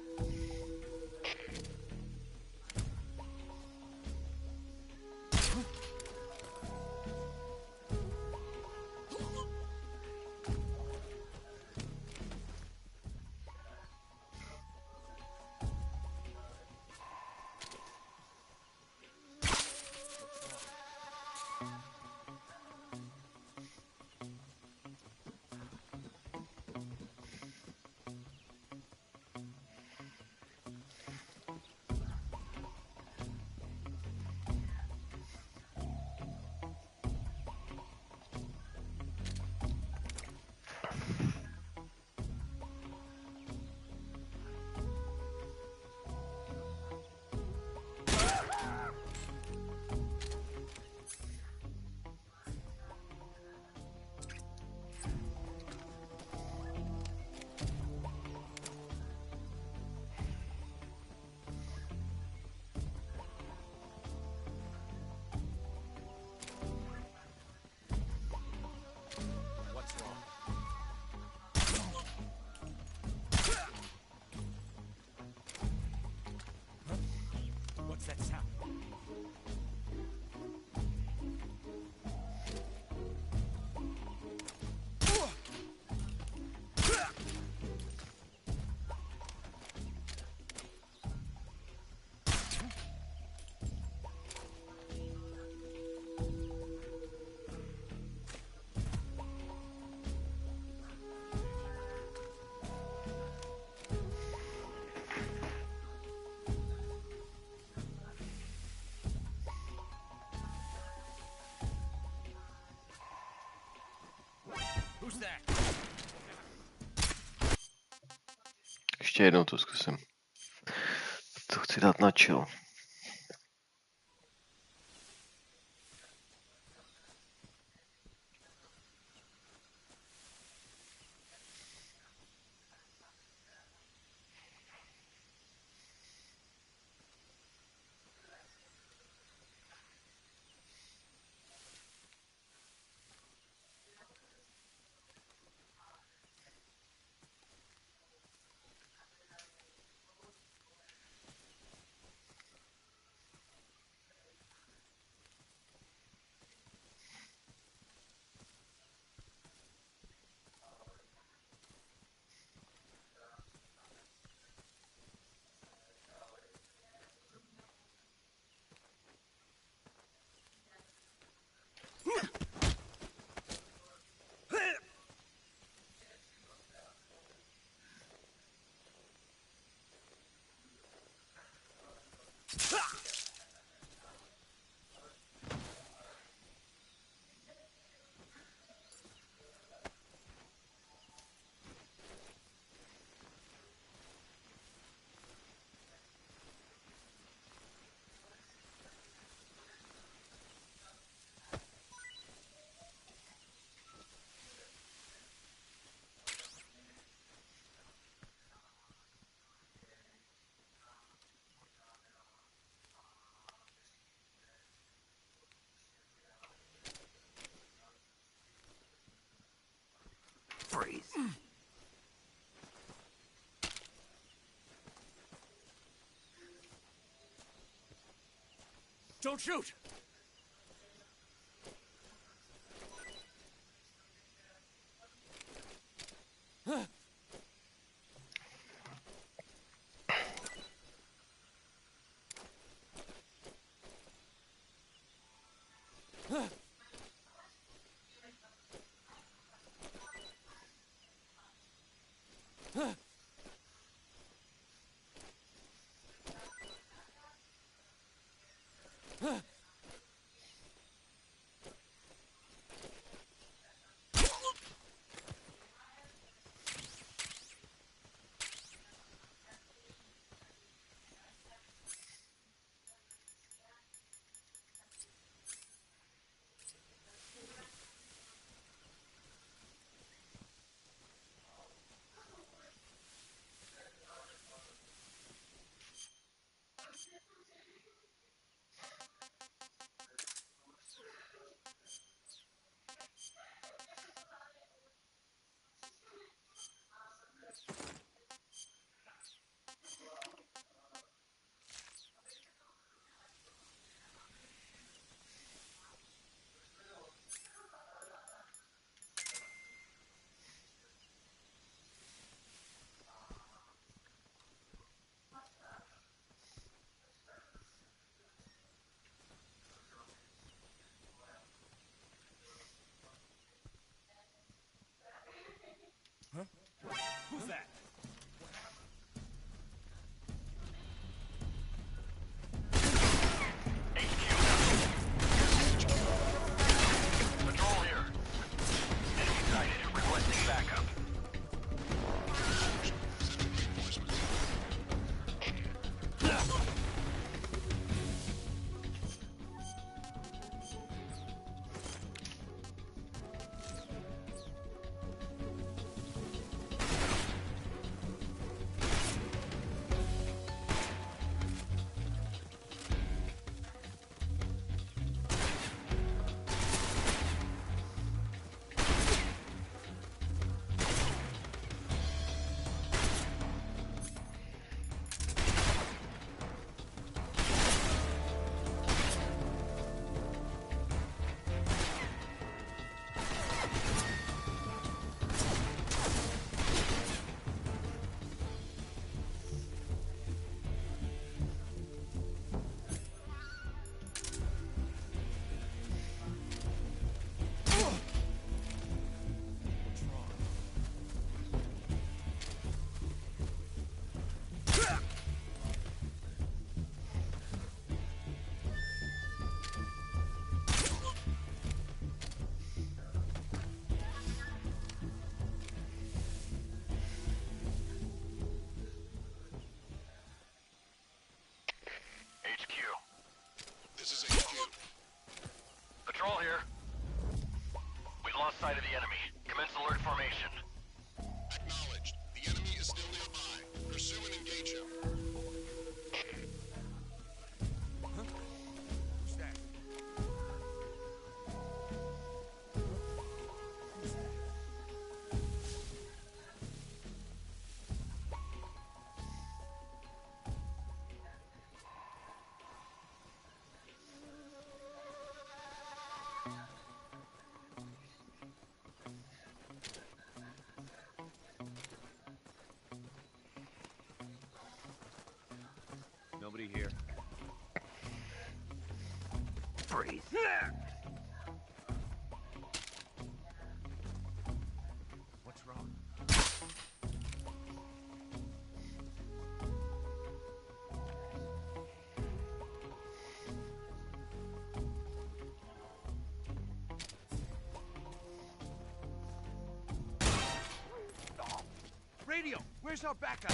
that sound? Ještě jednou to zkusím. To chci dát na chill. Freeze. Don't shoot! Who's that? Patrol here. Enemy sighted. Requesting backup. Patrol here. We've lost sight of the enemy. Commence alert formation. Acknowledged. The enemy is still nearby. Pursue and engage him. Who's that? Nobody here. Freeze. What's wrong? Radio, where's our backup?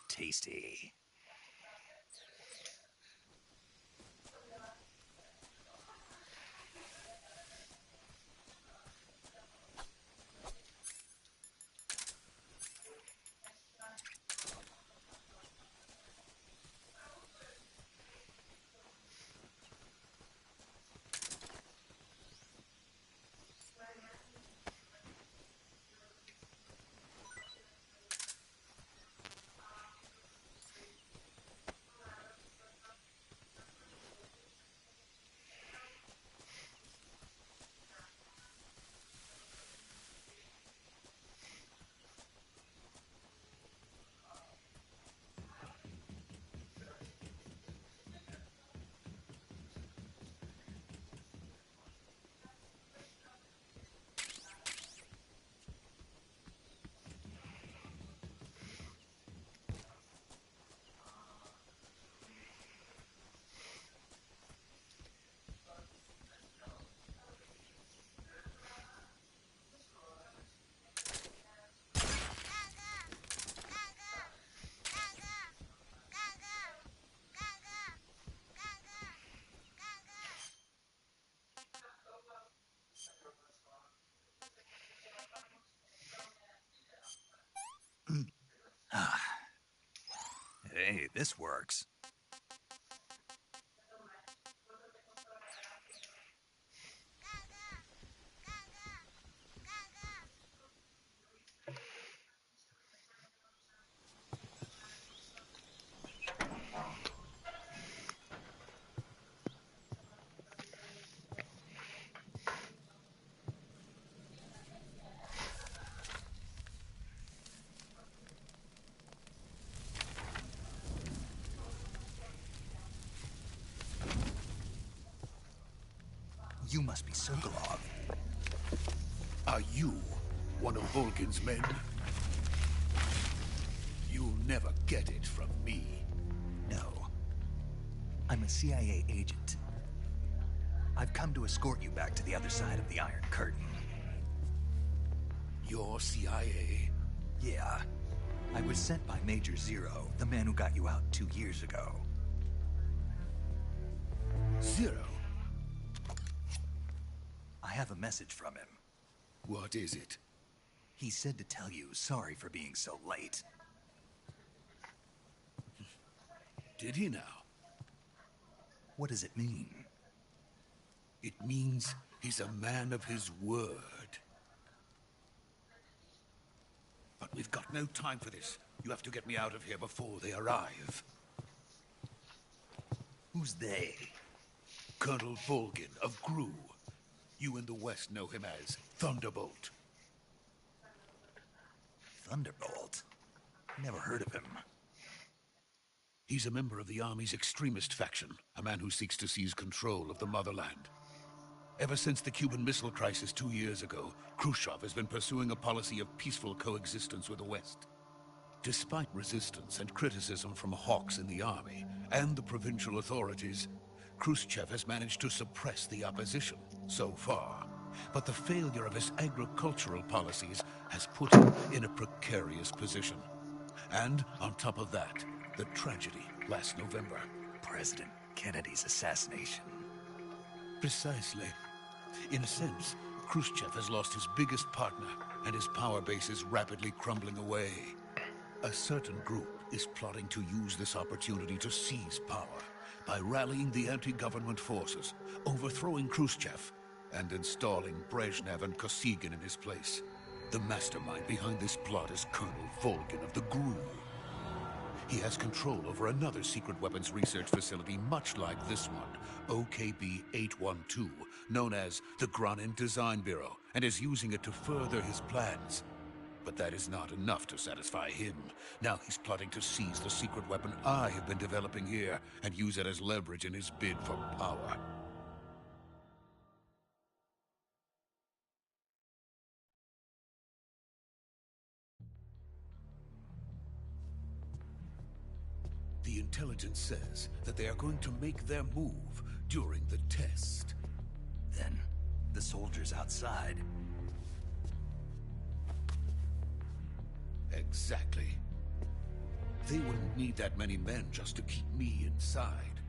Tasty. Hey, this works. You must be Sokolov. Are you one of Volgin's men? You'll never get it from me. No. I'm a CIA agent. I've come to escort you back to the other side of the Iron Curtain. You're CIA? Yeah. I was sent by Major Zero, the man who got you out 2 years ago. Zero? I have a message from him. What is it? He said to tell you sorry for being so late. Did he now? What does it mean? It means he's a man of his word. But we've got no time for this. You have to get me out of here before they arrive. Who's they? Colonel Volgin of Gru. You in the West know him as Thunderbolt. Thunderbolt? Never heard of him. He's a member of the Army's extremist faction, a man who seeks to seize control of the motherland. Ever since the Cuban Missile Crisis 2 years ago, Khrushchev has been pursuing a policy of peaceful coexistence with the West. Despite resistance and criticism from hawks in the Army and the provincial authorities, Khrushchev has managed to suppress the opposition so far. But the failure of his agricultural policies has put him in a precarious position. And on top of that, the tragedy last November. President Kennedy's assassination. Precisely. In a sense, Khrushchev has lost his biggest partner, and his power base is rapidly crumbling away. A certain group is plotting to use this opportunity to seize power by rallying the anti-government forces, overthrowing Khrushchev, and installing Brezhnev and Kosygin in his place. The mastermind behind this plot is Colonel Volgin of the GRU. He has control over another secret weapons research facility much like this one, OKB-812, known as the Granin Design Bureau, and is using it to further his plans. But that is not enough to satisfy him. Now he's plotting to seize the secret weapon I have been developing here and use it as leverage in his bid for power. The intelligence says that they are going to make their move during the test. Then, the soldiers outside. Exactly. They wouldn't need that many men just to keep me inside.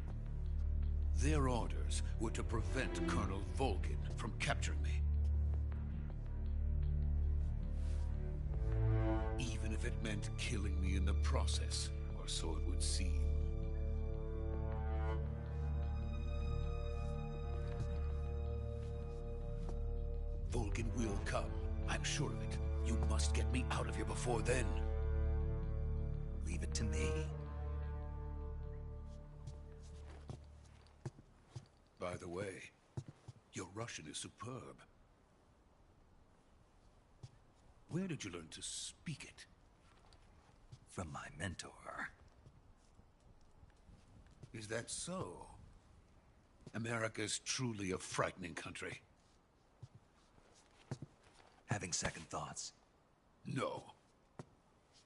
Their orders were to prevent Colonel Volgin from capturing me. Even if it meant killing me in the process, or so it would seem. Volgin will come. I'm sure of it. You must get me out of here before then. Leave it to me. By the way, your Russian is superb. Where did you learn to speak it? From my mentor. Is that so? America's truly a frightening country. Having second thoughts? No.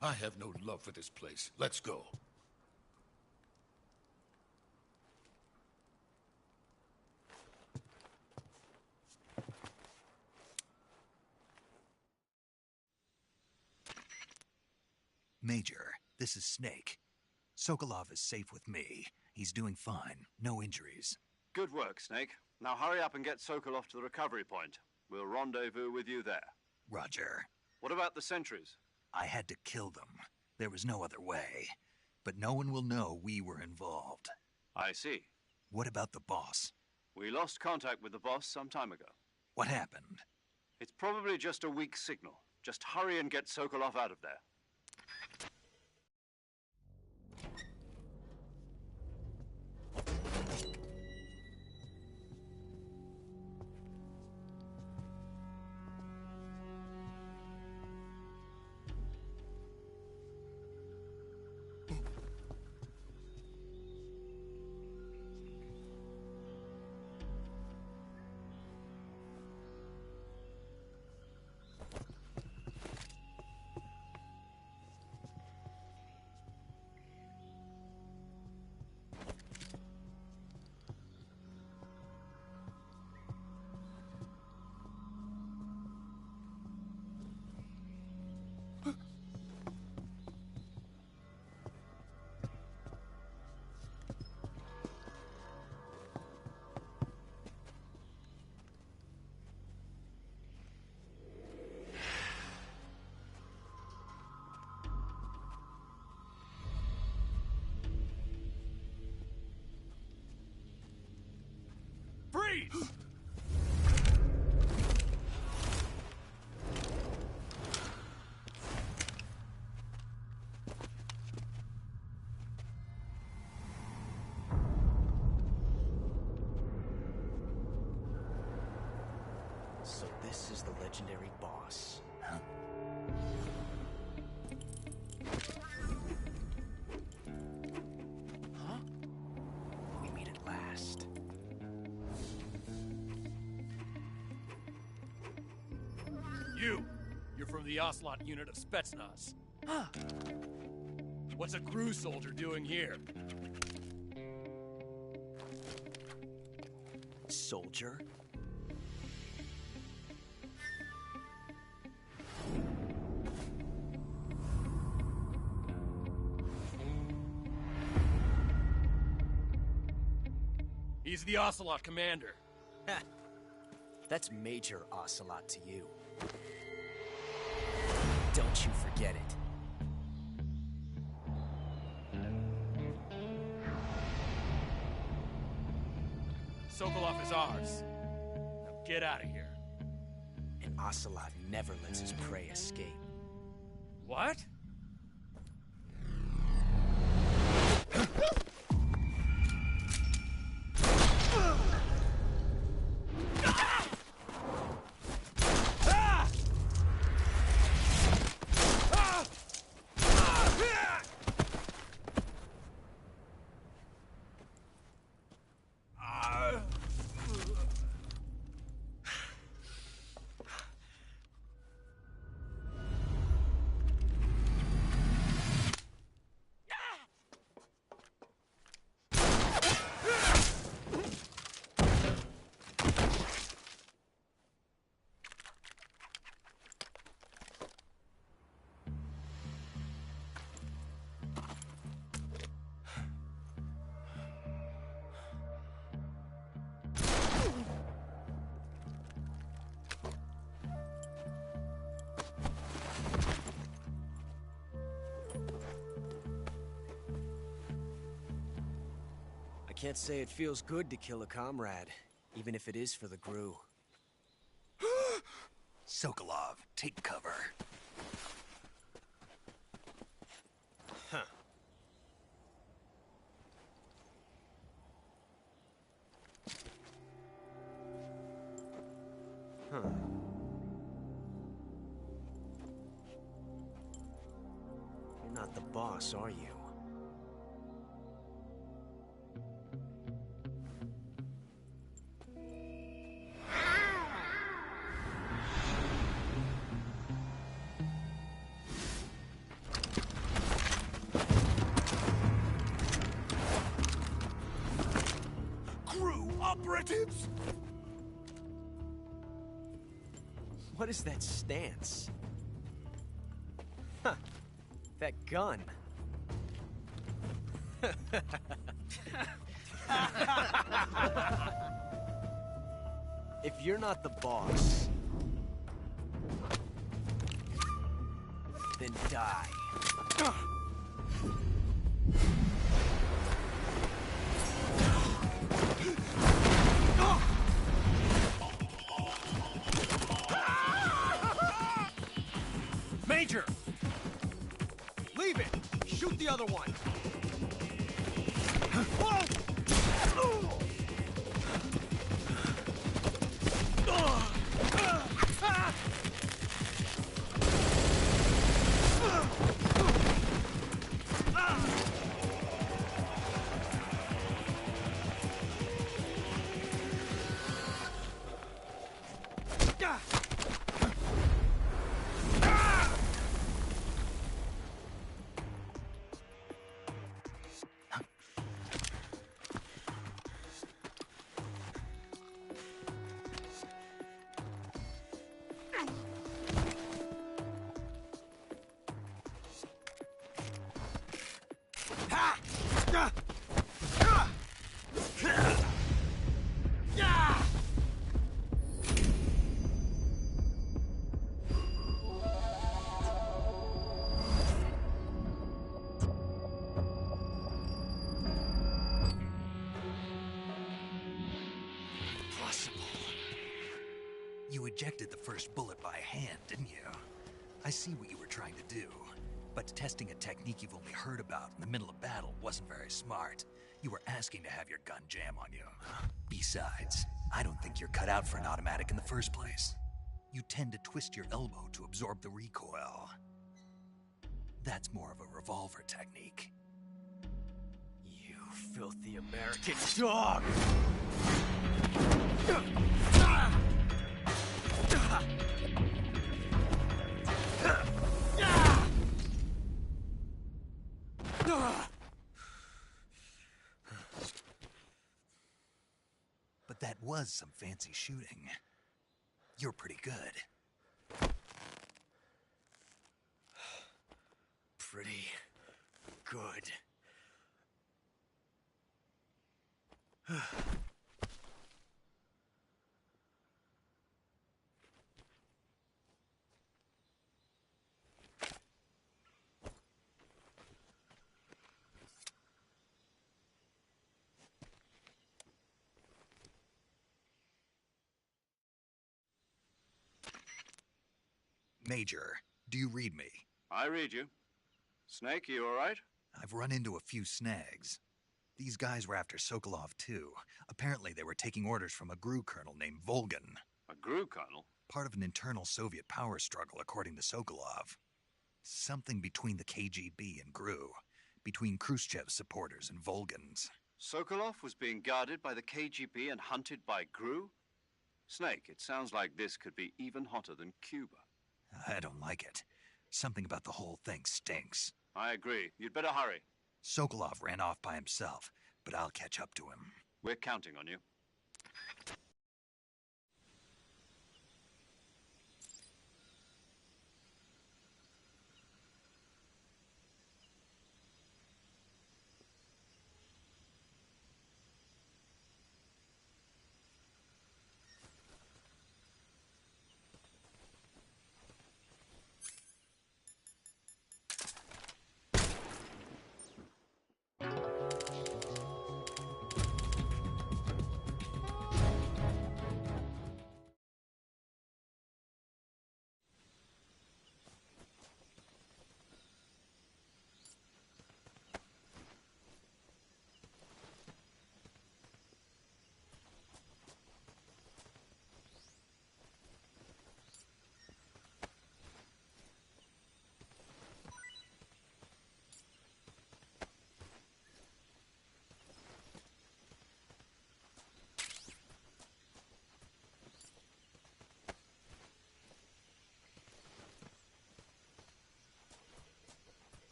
I have no love for this place. Let's go. Major, this is Snake. Sokolov is safe with me. He's doing fine. No injuries. Good work, Snake. Now hurry up and get Sokolov to the recovery point. We'll rendezvous with you there. Roger. What about the sentries? I had to kill them. There was no other way. But no one will know we were involved. I see. What about the boss? We lost contact with the boss some time ago. What happened? It's probably just a weak signal. Just hurry and get Sokolov out of there. Freeze! So this is the legendary boss. Huh? Huh? We meet at last. You're from the Ocelot unit of Spetsnaz. Huh. What's a GRU soldier doing here? soldier. He's the Ocelot commander. Ha! That's Major Ocelot to you. Don't you forget it. Sokolov is ours. Now get out of here. And Ocelot never lets his prey escape. What? I can't say it feels good to kill a comrade, even if it is for the Gru. Sokolov, take cover. Huh. Huh. You're not the boss, are you? Operatives? What is that stance? Huh. That gun. If you're not the boss, then die. Major! Leave it! Shoot the other one! You ejected the first bullet by hand, didn't you? I see what you were trying to do. But testing a technique you've only heard about in the middle of battle wasn't very smart. You were asking to have your gun jam on you. Besides, I don't think you're cut out for an automatic in the first place. You tend to twist your elbow to absorb the recoil. That's more of a revolver technique. You filthy American dog! But But that was some fancy shooting. You're pretty good. Pretty good. Major, do you read me? I read you. Snake, you all right? I've run into a few snags. These guys were after Sokolov, too. Apparently they were taking orders from a GRU colonel named Volgan. A GRU colonel? Part of an internal Soviet power struggle, according to Sokolov. Something between the KGB and GRU. Between Khrushchev's supporters and Volgan's. Sokolov was being guarded by the KGB and hunted by GRU? Snake, it sounds like this could be even hotter than Cuba. I don't like it. Something about the whole thing stinks. I agree. You'd better hurry. Sokolov ran off by himself, but I'll catch up to him. We're counting on you.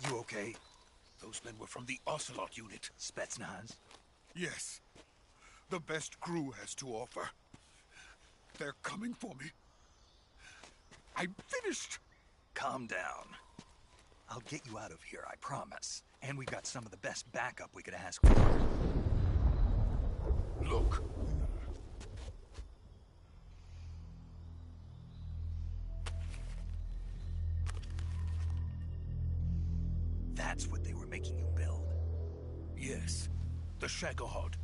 You okay? Those men were from the Ocelot unit. Spetsnaz? Yes. The best GRU has to offer. They're coming for me. I'm finished. Calm down. I'll get you out of here, I promise. And we've got some of the best backup we could ask for. Look. That's what they were making you build? Yes. The Shagohod.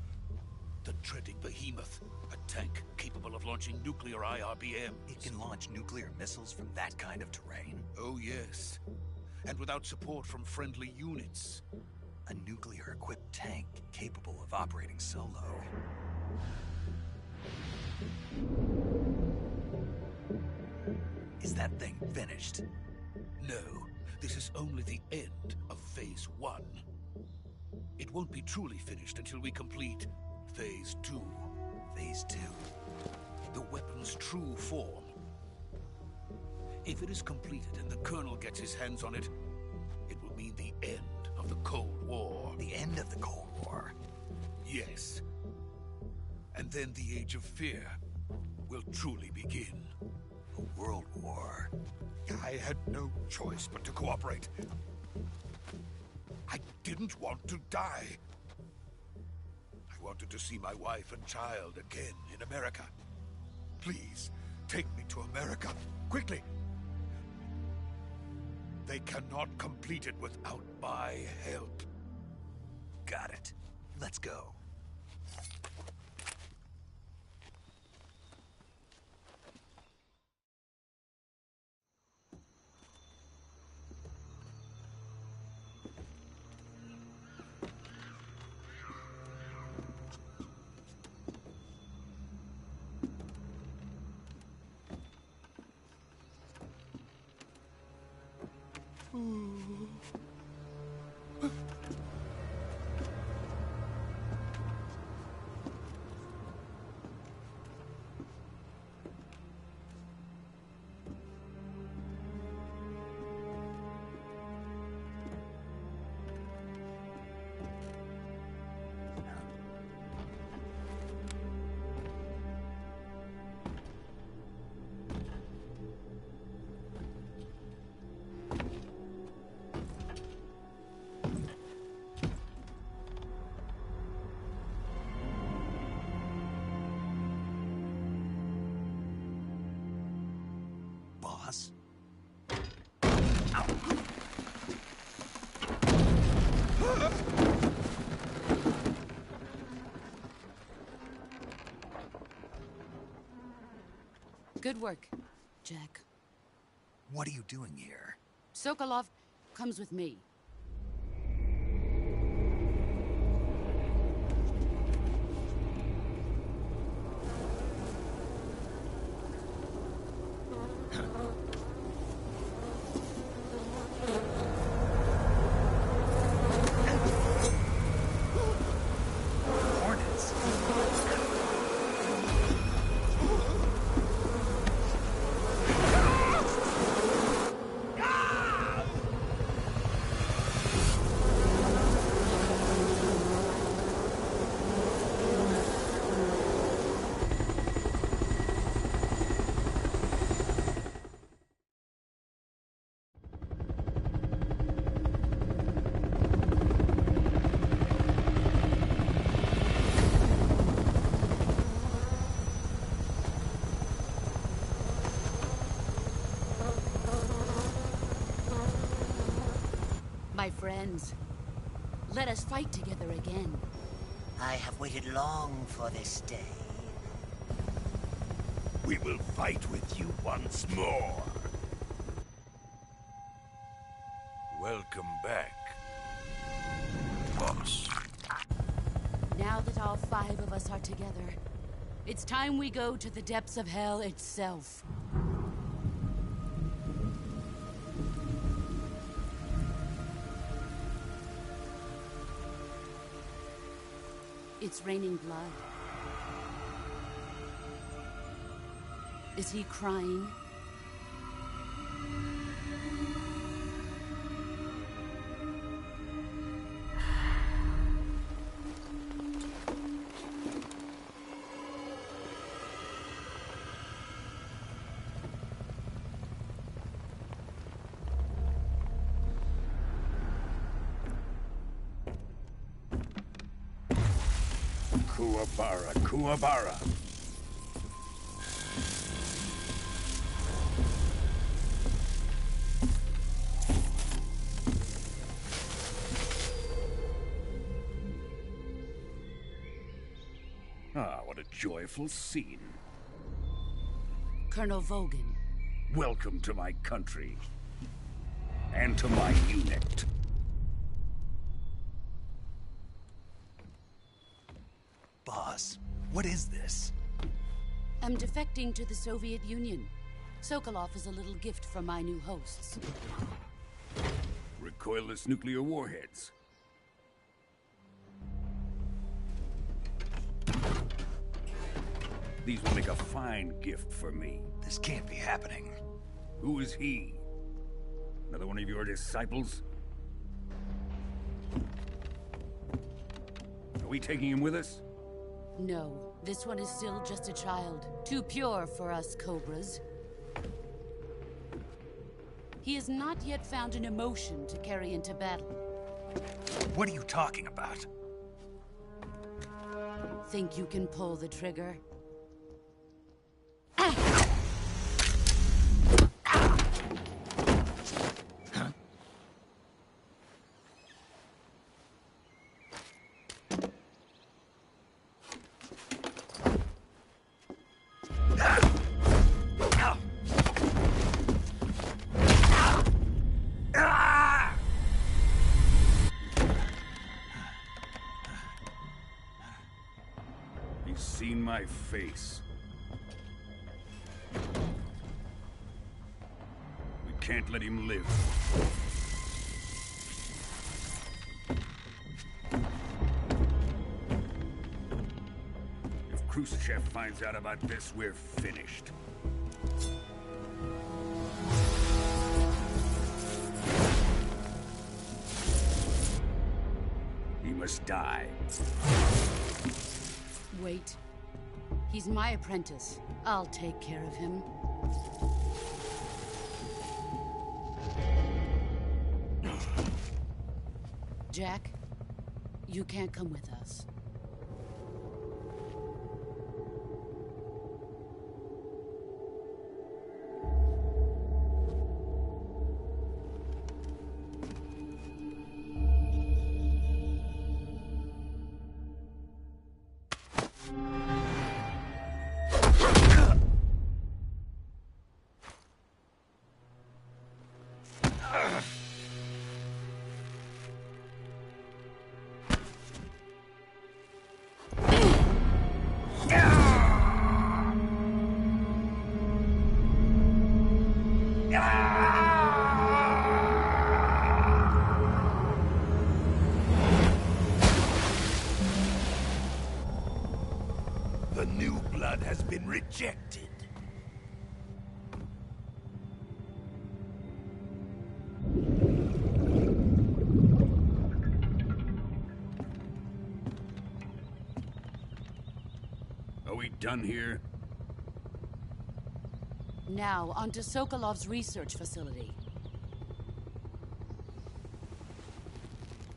The treading behemoth. A tank capable of launching nuclear IRBMs. It can launch nuclear missiles from that kind of terrain? Oh, yes. And without support from friendly units. A nuclear-equipped tank capable of operating solo. Is that thing finished? No. This is only the end of Phase 1. It won't be truly finished until we complete Phase 2. Phase 2? The weapon's true form. If it is completed and the Colonel gets his hands on it, it will mean the end of the Cold War. The end of the Cold War? Yes. And then the Age of Fear will truly begin. A world war? I had no choice but to cooperate. I didn't want to die. I wanted to see my wife and child again in America. Please, take me to America, quickly. They cannot complete it without my help. Got it. Let's go. Boss? Good work, Jack. What are you doing here? Sokolov comes with me. Hornets? My friends, let us fight together again. I have waited long for this day. We will fight with you once more. Welcome back, boss. Now that all 5 of us are together, it's time we go to the depths of hell itself. It's raining blood. Is he crying? Kuwabara, Kuwabara. Ah, what a joyful scene. Colonel Vogan. Welcome to my country. And to my unit. Boss, what is this? I'm defecting to the Soviet Union. Sokolov is a little gift from my new hosts. Recoilless nuclear warheads. These will make a fine gift for me. This can't be happening. Who is he? Another one of your disciples? Are we taking him with us? No, this one is still just a child. Too pure for us Cobras. He has not yet found an emotion to carry into battle. What are you talking about? Think you can pull the trigger? He's seen my face. We can't let him live. Khrushchev finds out about this, we're finished. He must die. Wait. He's my apprentice. I'll take care of him. Jack, you can't come with us. The new blood has been rejected. Are we done here? Now, on to Sokolov's research facility.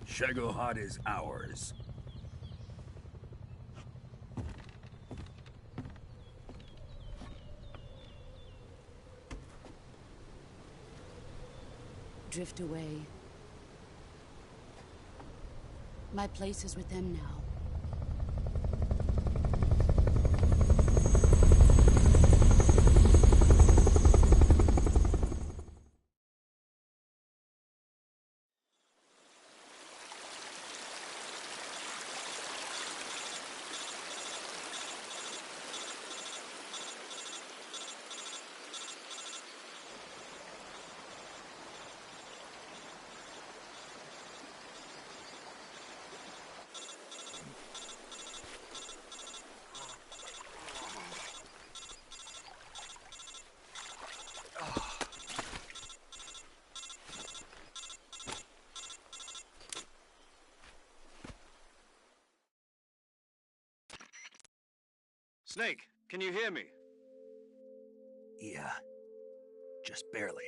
Shagohod is ours. Drift away. My place is with them now. Snake, can you hear me? Yeah. Just barely.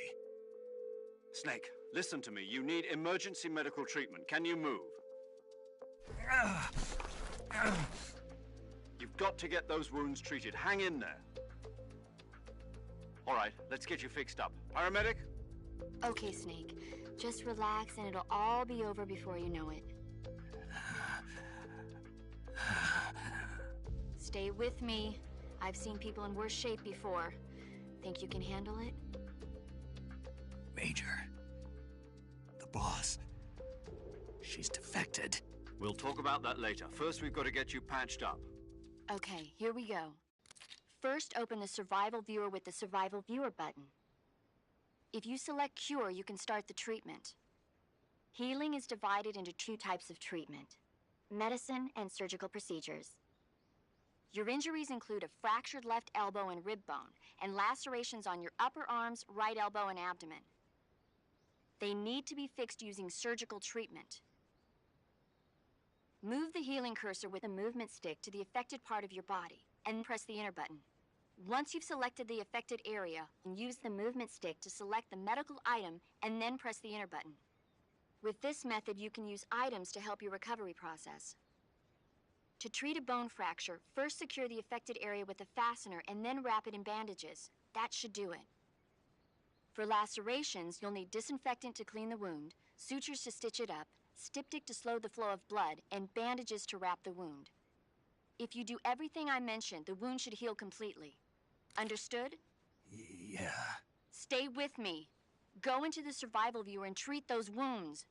Snake, listen to me. You need emergency medical treatment. Can you move? You've got to get those wounds treated. Hang in there. All right, let's get you fixed up. Paramedic? Okay, Snake. Just relax and it'll all be over before you know it. Stay with me. I've seen people in worse shape before. Think you can handle it? Major. The boss. She's defected. We'll talk about that later. First, we've got to get you patched up. Okay, here we go. First, open the Survival Viewer with the Survival Viewer button. If you select Cure, you can start the treatment. Healing is divided into two types of treatment: medicine and surgical procedures. Your injuries include a fractured left elbow and rib bone, and lacerations on your upper arms, right elbow, and abdomen. They need to be fixed using surgical treatment. Move the healing cursor with a movement stick to the affected part of your body, and press the enter button. Once you've selected the affected area, use the movement stick to select the medical item, and then press the enter button. With this method, you can use items to help your recovery process. To treat a bone fracture, first secure the affected area with a fastener and then wrap it in bandages. That should do it. For lacerations, you'll need disinfectant to clean the wound, sutures to stitch it up, styptic to slow the flow of blood, and bandages to wrap the wound. If you do everything I mentioned, the wound should heal completely. Understood? Yeah. Stay with me. Go into the Survival Viewer and treat those wounds.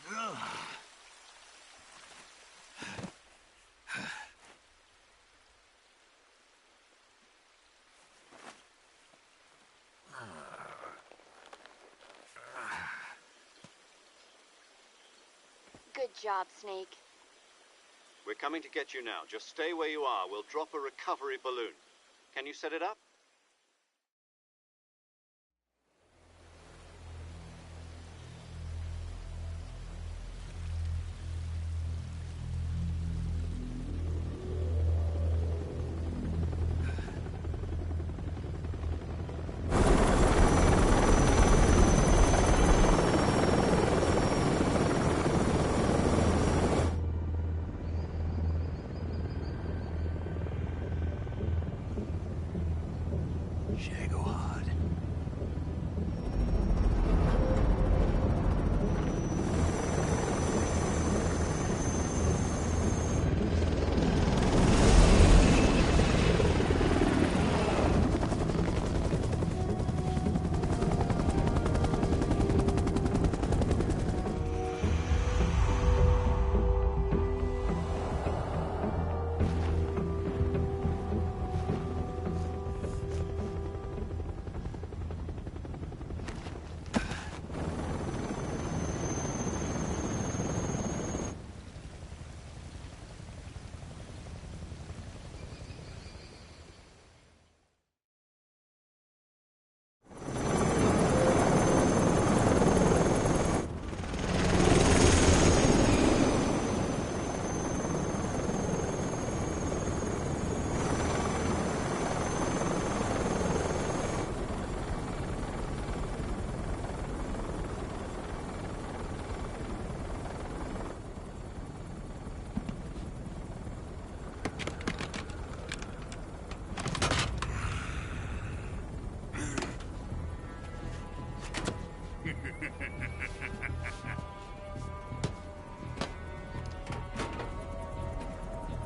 Good job, Snake. We're coming to get you now. Just stay where you are. We'll drop a recovery balloon. Can you set it up?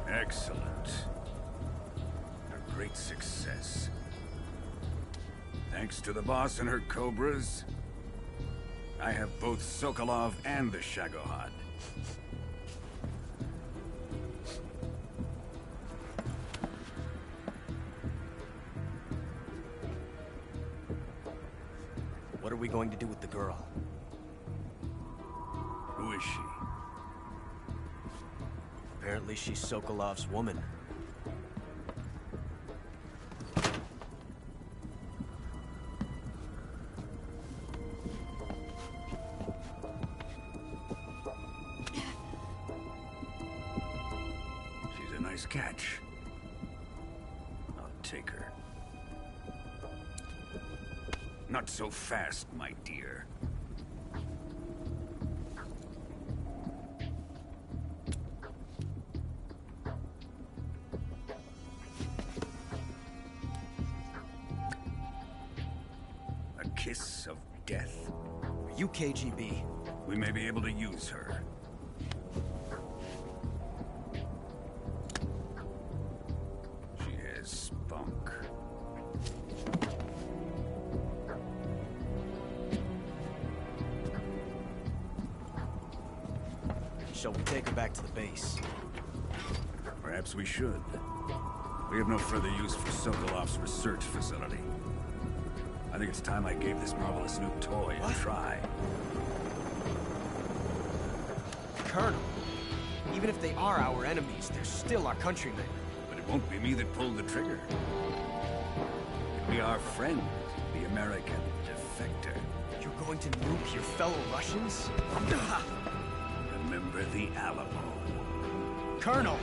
Excellent. A great success. Thanks to the boss and her cobras, I have both Sokolov and the Shagohod. What are we going to do with the girl? Who is she? Apparently she's Sokolov's woman. She's a nice catch. I'll take her. Not so fast, my dear. A kiss of death? Are you KGB? We may be able to use her. She has spunk. Shall we take her back to the base? Perhaps we should. We have no further use for Sokolov's research facility. I think it's time I gave this marvelous new toy a try. Colonel, even if they are our enemies, they're still our countrymen. But it won't be me that pulled the trigger. It'll be our friend, the American defector. You're going to nuke your fellow Russians? Remember the Alamo. Colonel!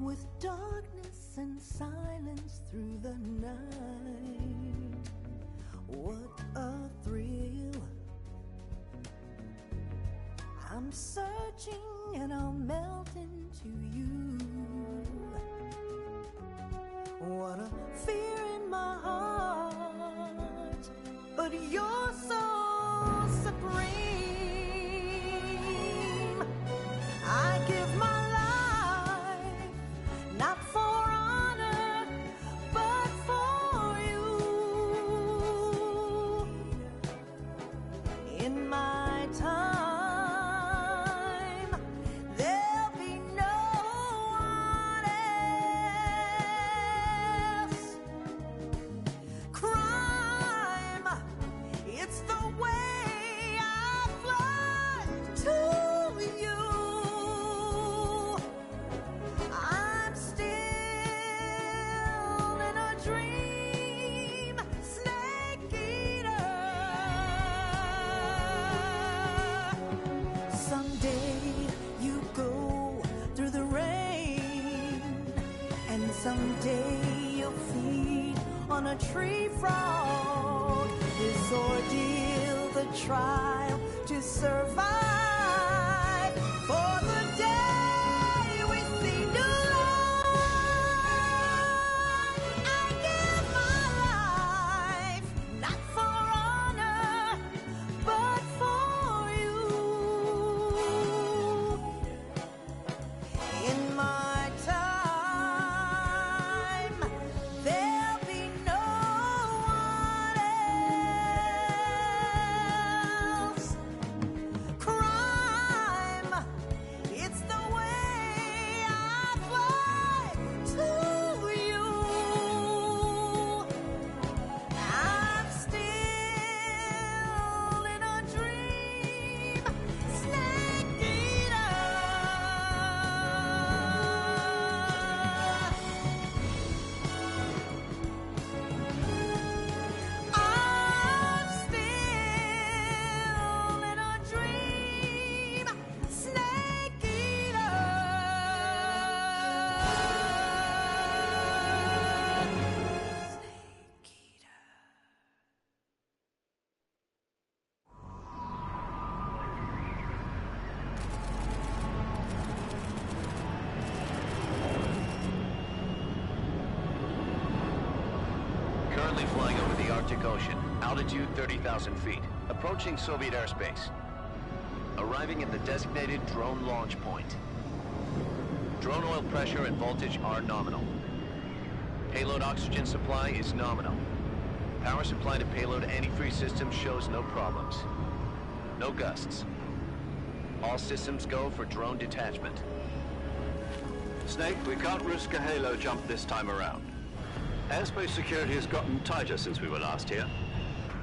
with darkness and silence through the night. What a thrill. I'm searching and I'll melt into you. What a fear in my heart, but you're so supreme. I give my life, not for honor, but for you. In my time, there'll be no one else. Crime, it's the way I fly to you. I'm still in a dream, snake eater. Someday you go through the rain, and someday you'll feed on a tree frog. This ordeal, the trial to survive, for the day we see new light. I give my life, not for honor, but for you. In my time, there'll be no one else. Crime, it's the way I fly to you. I'm still in a dream, snake eater. I'm still in a dream, snake eater. Currently flying over the Arctic Ocean, altitude 30,000 feet, approaching Soviet airspace. Arriving at the designated drone launch point. Drone oil pressure and voltage are nominal. Payload oxygen supply is nominal. Power supply to payload antifreeze system shows no problems. No gusts. All systems go for drone detachment. Snake, we can't risk a halo jump this time around. Airspace security has gotten tighter since we were last here.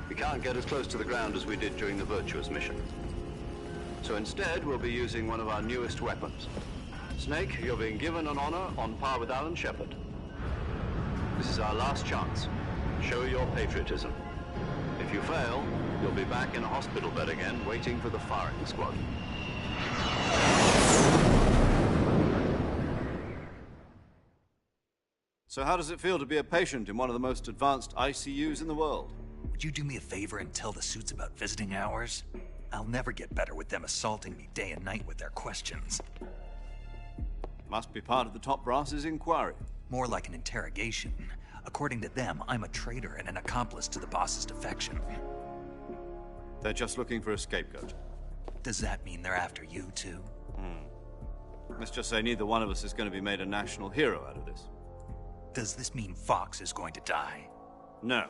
We can't get as close to the ground as we did during the Virtuous mission. So instead, we'll be using one of our newest weapons. Snake, you're being given an honor on par with Alan Shepard. This is our last chance. Show your patriotism. If you fail, you'll be back in a hospital bed again, waiting for the firing squad. So how does it feel to be a patient in one of the most advanced ICUs in the world? Would you do me a favor and tell the suits about visiting hours? I'll never get better with them assaulting me day and night with their questions. Must be part of the top brass's inquiry. More like an interrogation. According to them, I'm a traitor and an accomplice to the boss's defection. They're just looking for a scapegoat. Does that mean they're after you, too? Let's just say neither one of us is going to be made a national hero out of this. Does this mean Fox is going to die? No.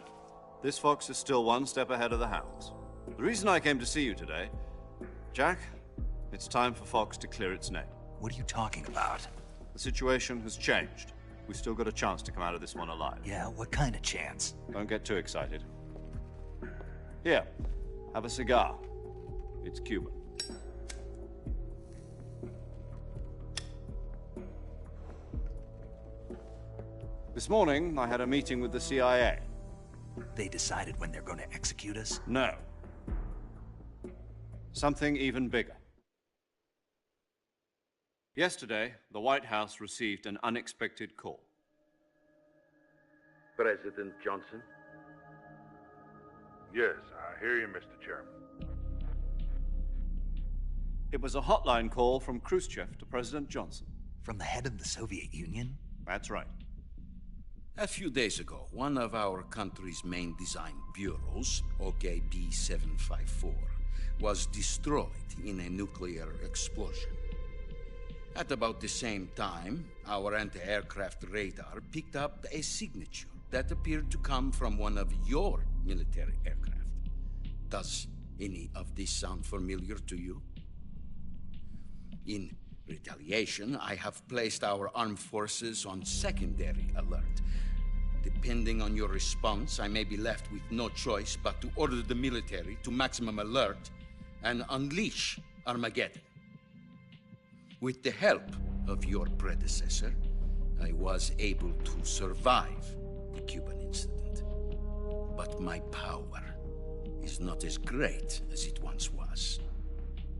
This Fox is still one step ahead of the Hounds. The reason I came to see you today... Jack, it's time for Fox to clear its name. What are you talking about? The situation has changed. We've still got a chance to come out of this one alive. Yeah, what kind of chance? Don't get too excited. Here, have a cigar. It's Cuban. This morning, I had a meeting with the CIA. They decided when they're going to execute us? No. Something even bigger. Yesterday, the White House received an unexpected call. President Johnson? Yes, I hear you, Mr. Chairman. It was a hotline call from Khrushchev to President Johnson. From the head of the Soviet Union? That's right. A few days ago, one of our country's main design bureaus, OKB 754, was destroyed in a nuclear explosion. At about the same time, our anti-aircraft radar picked up a signature that appeared to come from one of your military aircraft. Does any of this sound familiar to you? In retaliation, I have placed our armed forces on secondary alert. Depending on your response, I may be left with no choice but to order the military to maximum alert and unleash Armageddon. With the help of your predecessor, I was able to survive the Cuban incident. But my power is not as great as it once was.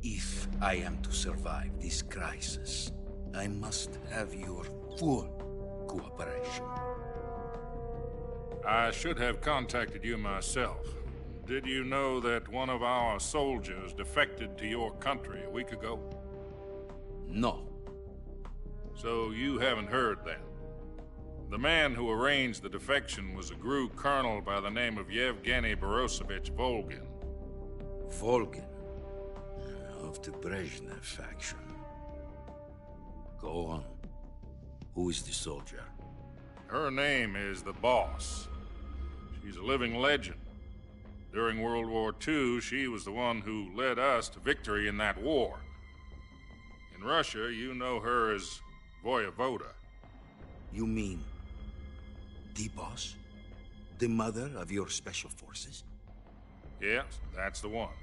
If I am to survive this crisis, I must have your full cooperation. I should have contacted you myself. Did you know that one of our soldiers defected to your country a week ago? No. So you haven't heard then? The man who arranged the defection was a GRU colonel by the name of Yevgeny Borisovich Volgin. Volgin? Of the Brezhnev faction. Go on. Who is the soldier? Her name is the Boss. She's a living legend. During World War II, she was the one who led us to victory in that war. In Russia, you know her as Voyevoda. You mean the Boss? The mother of your special forces? Yes, that's the one.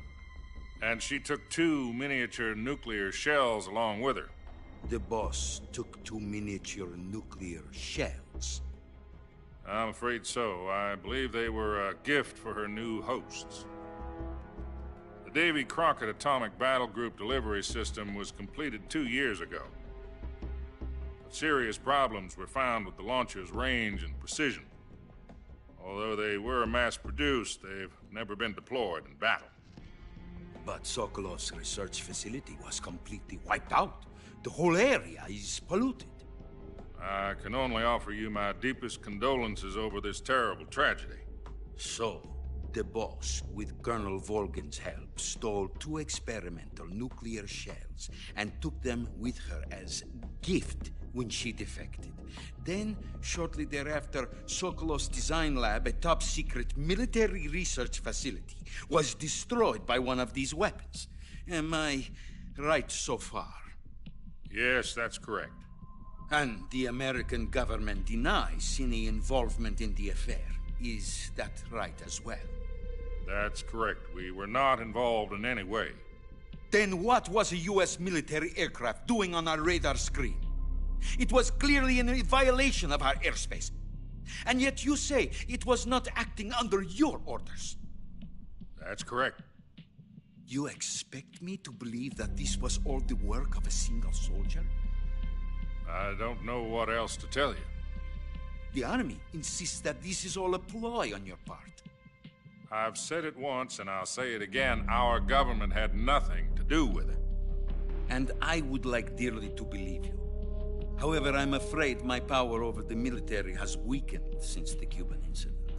And she took 2 miniature nuclear shells along with her. The Boss took 2 miniature nuclear shells? I'm afraid so. I believe they were a gift for her new hosts. The Davy Crockett Atomic Battle Group delivery system was completed 2 years ago. But serious problems were found with the launcher's range and precision. Although they were mass-produced, they've never been deployed in battle. But Sokolov's research facility was completely wiped out. The whole area is polluted. I can only offer you my deepest condolences over this terrible tragedy. So, the Boss, with Colonel Volgin's help, stole 2 experimental nuclear shells and took them with her as gift when she defected. Then, shortly thereafter, Sokolov's design lab, a top-secret military research facility, was destroyed by one of these weapons. Am I right so far? Yes, that's correct. And the American government denies any involvement in the affair. Is that right as well? That's correct. We were not involved in any way. Then what was a U.S. military aircraft doing on our radar screen? It was clearly in a violation of our airspace. And yet you say it was not acting under your orders. That's correct. You expect me to believe that this was all the work of a single soldier? I don't know what else to tell you. The Army insists that this is all a ploy on your part. I've said it once, and I'll say it again. Our government had nothing to do with it. And I would like dearly to believe you. However, I'm afraid my power over the military has weakened since the Cuban incident.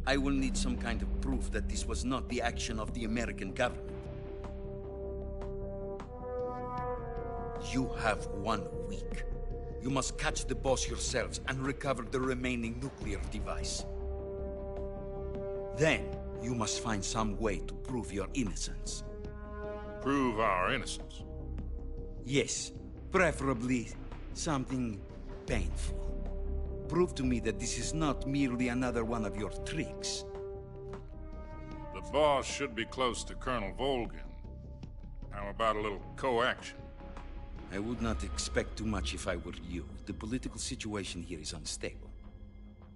I will need some kind of proof that this was not the action of the American government. You have 1 week. You must catch the Boss yourselves and recover the remaining nuclear device. Then, you must find some way to prove your innocence. Prove our innocence? Yes, preferably something painful. Prove to me that this is not merely another one of your tricks. The Boss should be close to Colonel Volgin. How about a little co-action? I would not expect too much if I were you. The political situation here is unstable.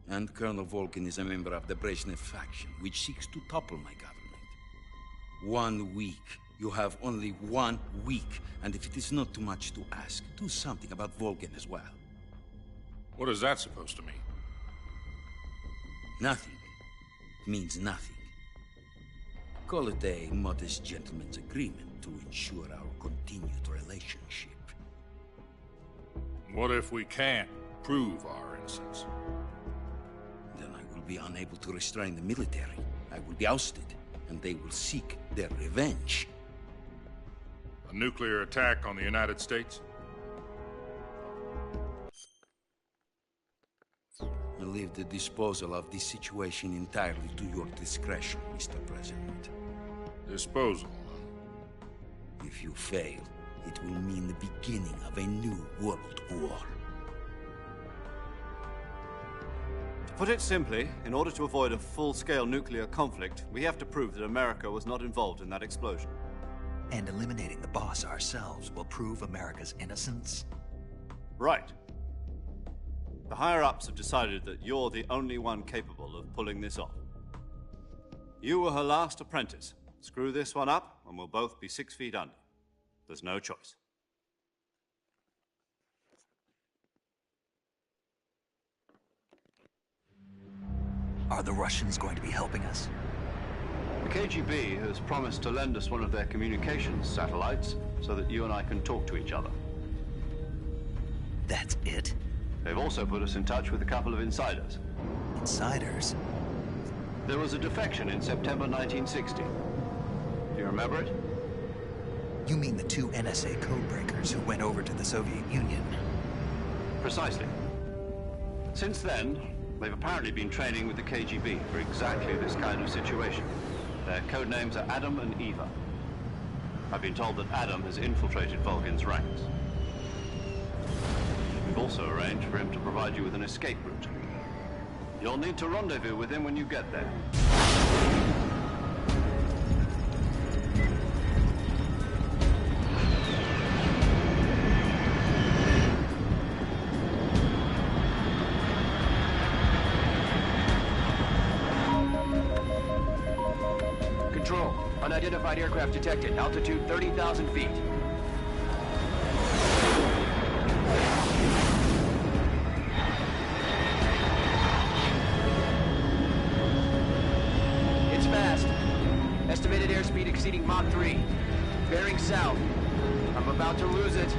And Colonel Volgin is a member of the Brezhnev faction, which seeks to topple my government. 1 week, You have only 1 week, and if it is not too much to ask, do something about Volgin as well. What is that supposed to mean? Nothing. It means nothing. Call it a modest gentleman's agreement to ensure our continued relationship. What if we can't prove our innocence? Then I will be unable to restrain the military. I will be ousted, and they will seek their revenge. A nuclear attack on the United States? I leave the disposal of this situation entirely to your discretion, Mr. President. Disposal? If you fail, it will mean the beginning of a new world war. To put it simply, in order to avoid a full-scale nuclear conflict, we have to prove that America was not involved in that explosion. And eliminating the boss ourselves will prove America's innocence? Right. The higher-ups have decided that you're the only one capable of pulling this off. You were her last apprentice. Screw this one up, and we'll both be 6 feet under. There's no choice. Are the Russians going to be helping us? The KGB has promised to lend us one of their communications satellites so that you and I can talk to each other. That's it? They've also put us in touch with a couple of insiders. Insiders? There was a defection in September 1960. Do you remember it? You mean the 2 NSA codebreakers who went over to the Soviet Union? Precisely. Since then, they've apparently been training with the KGB for exactly this kind of situation. Their code names are Adam and Eva. I've been told that Adam has infiltrated Volgin's ranks. We've also arranged for him to provide you with an escape route. You'll need to rendezvous with him when you get there. Control. Unidentified aircraft detected. Altitude 30,000 feet. It's fast. Estimated airspeed exceeding Mach 3. Bearing south. I'm about to lose it.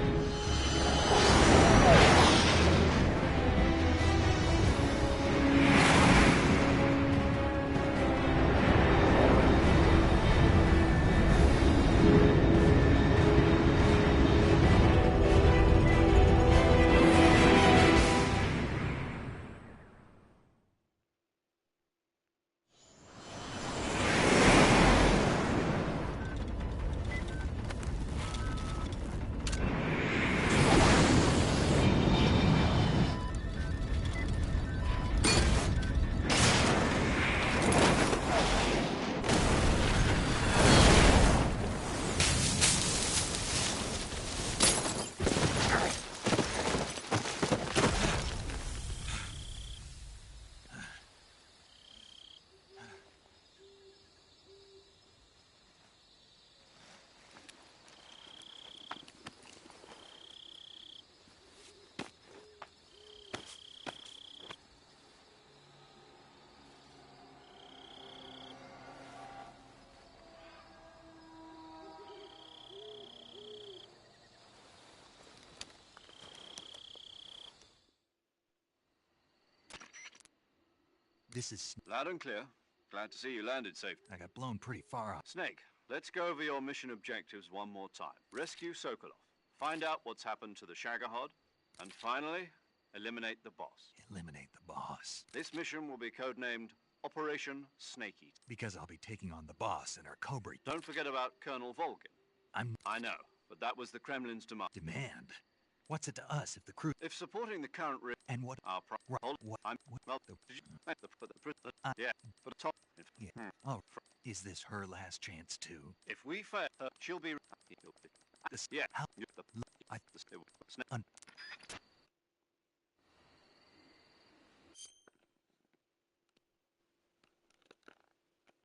This is... Loud and clear. Glad to see you landed safe. I got blown pretty far off. Snake, let's go over your mission objectives one more time. Rescue Sokolov. Find out what's happened to the Shagohod. And finally, eliminate the boss. Eliminate the boss. This mission will be codenamed Operation Snake Eater. Because I'll be taking on the boss and our Cobra. Don't forget about Colonel Volgin. I know, but that was the Kremlin's demand. Demand? What's it to us if the crew... If supporting the current... And what... Oh, is this her last chance too? If we fail, she'll be...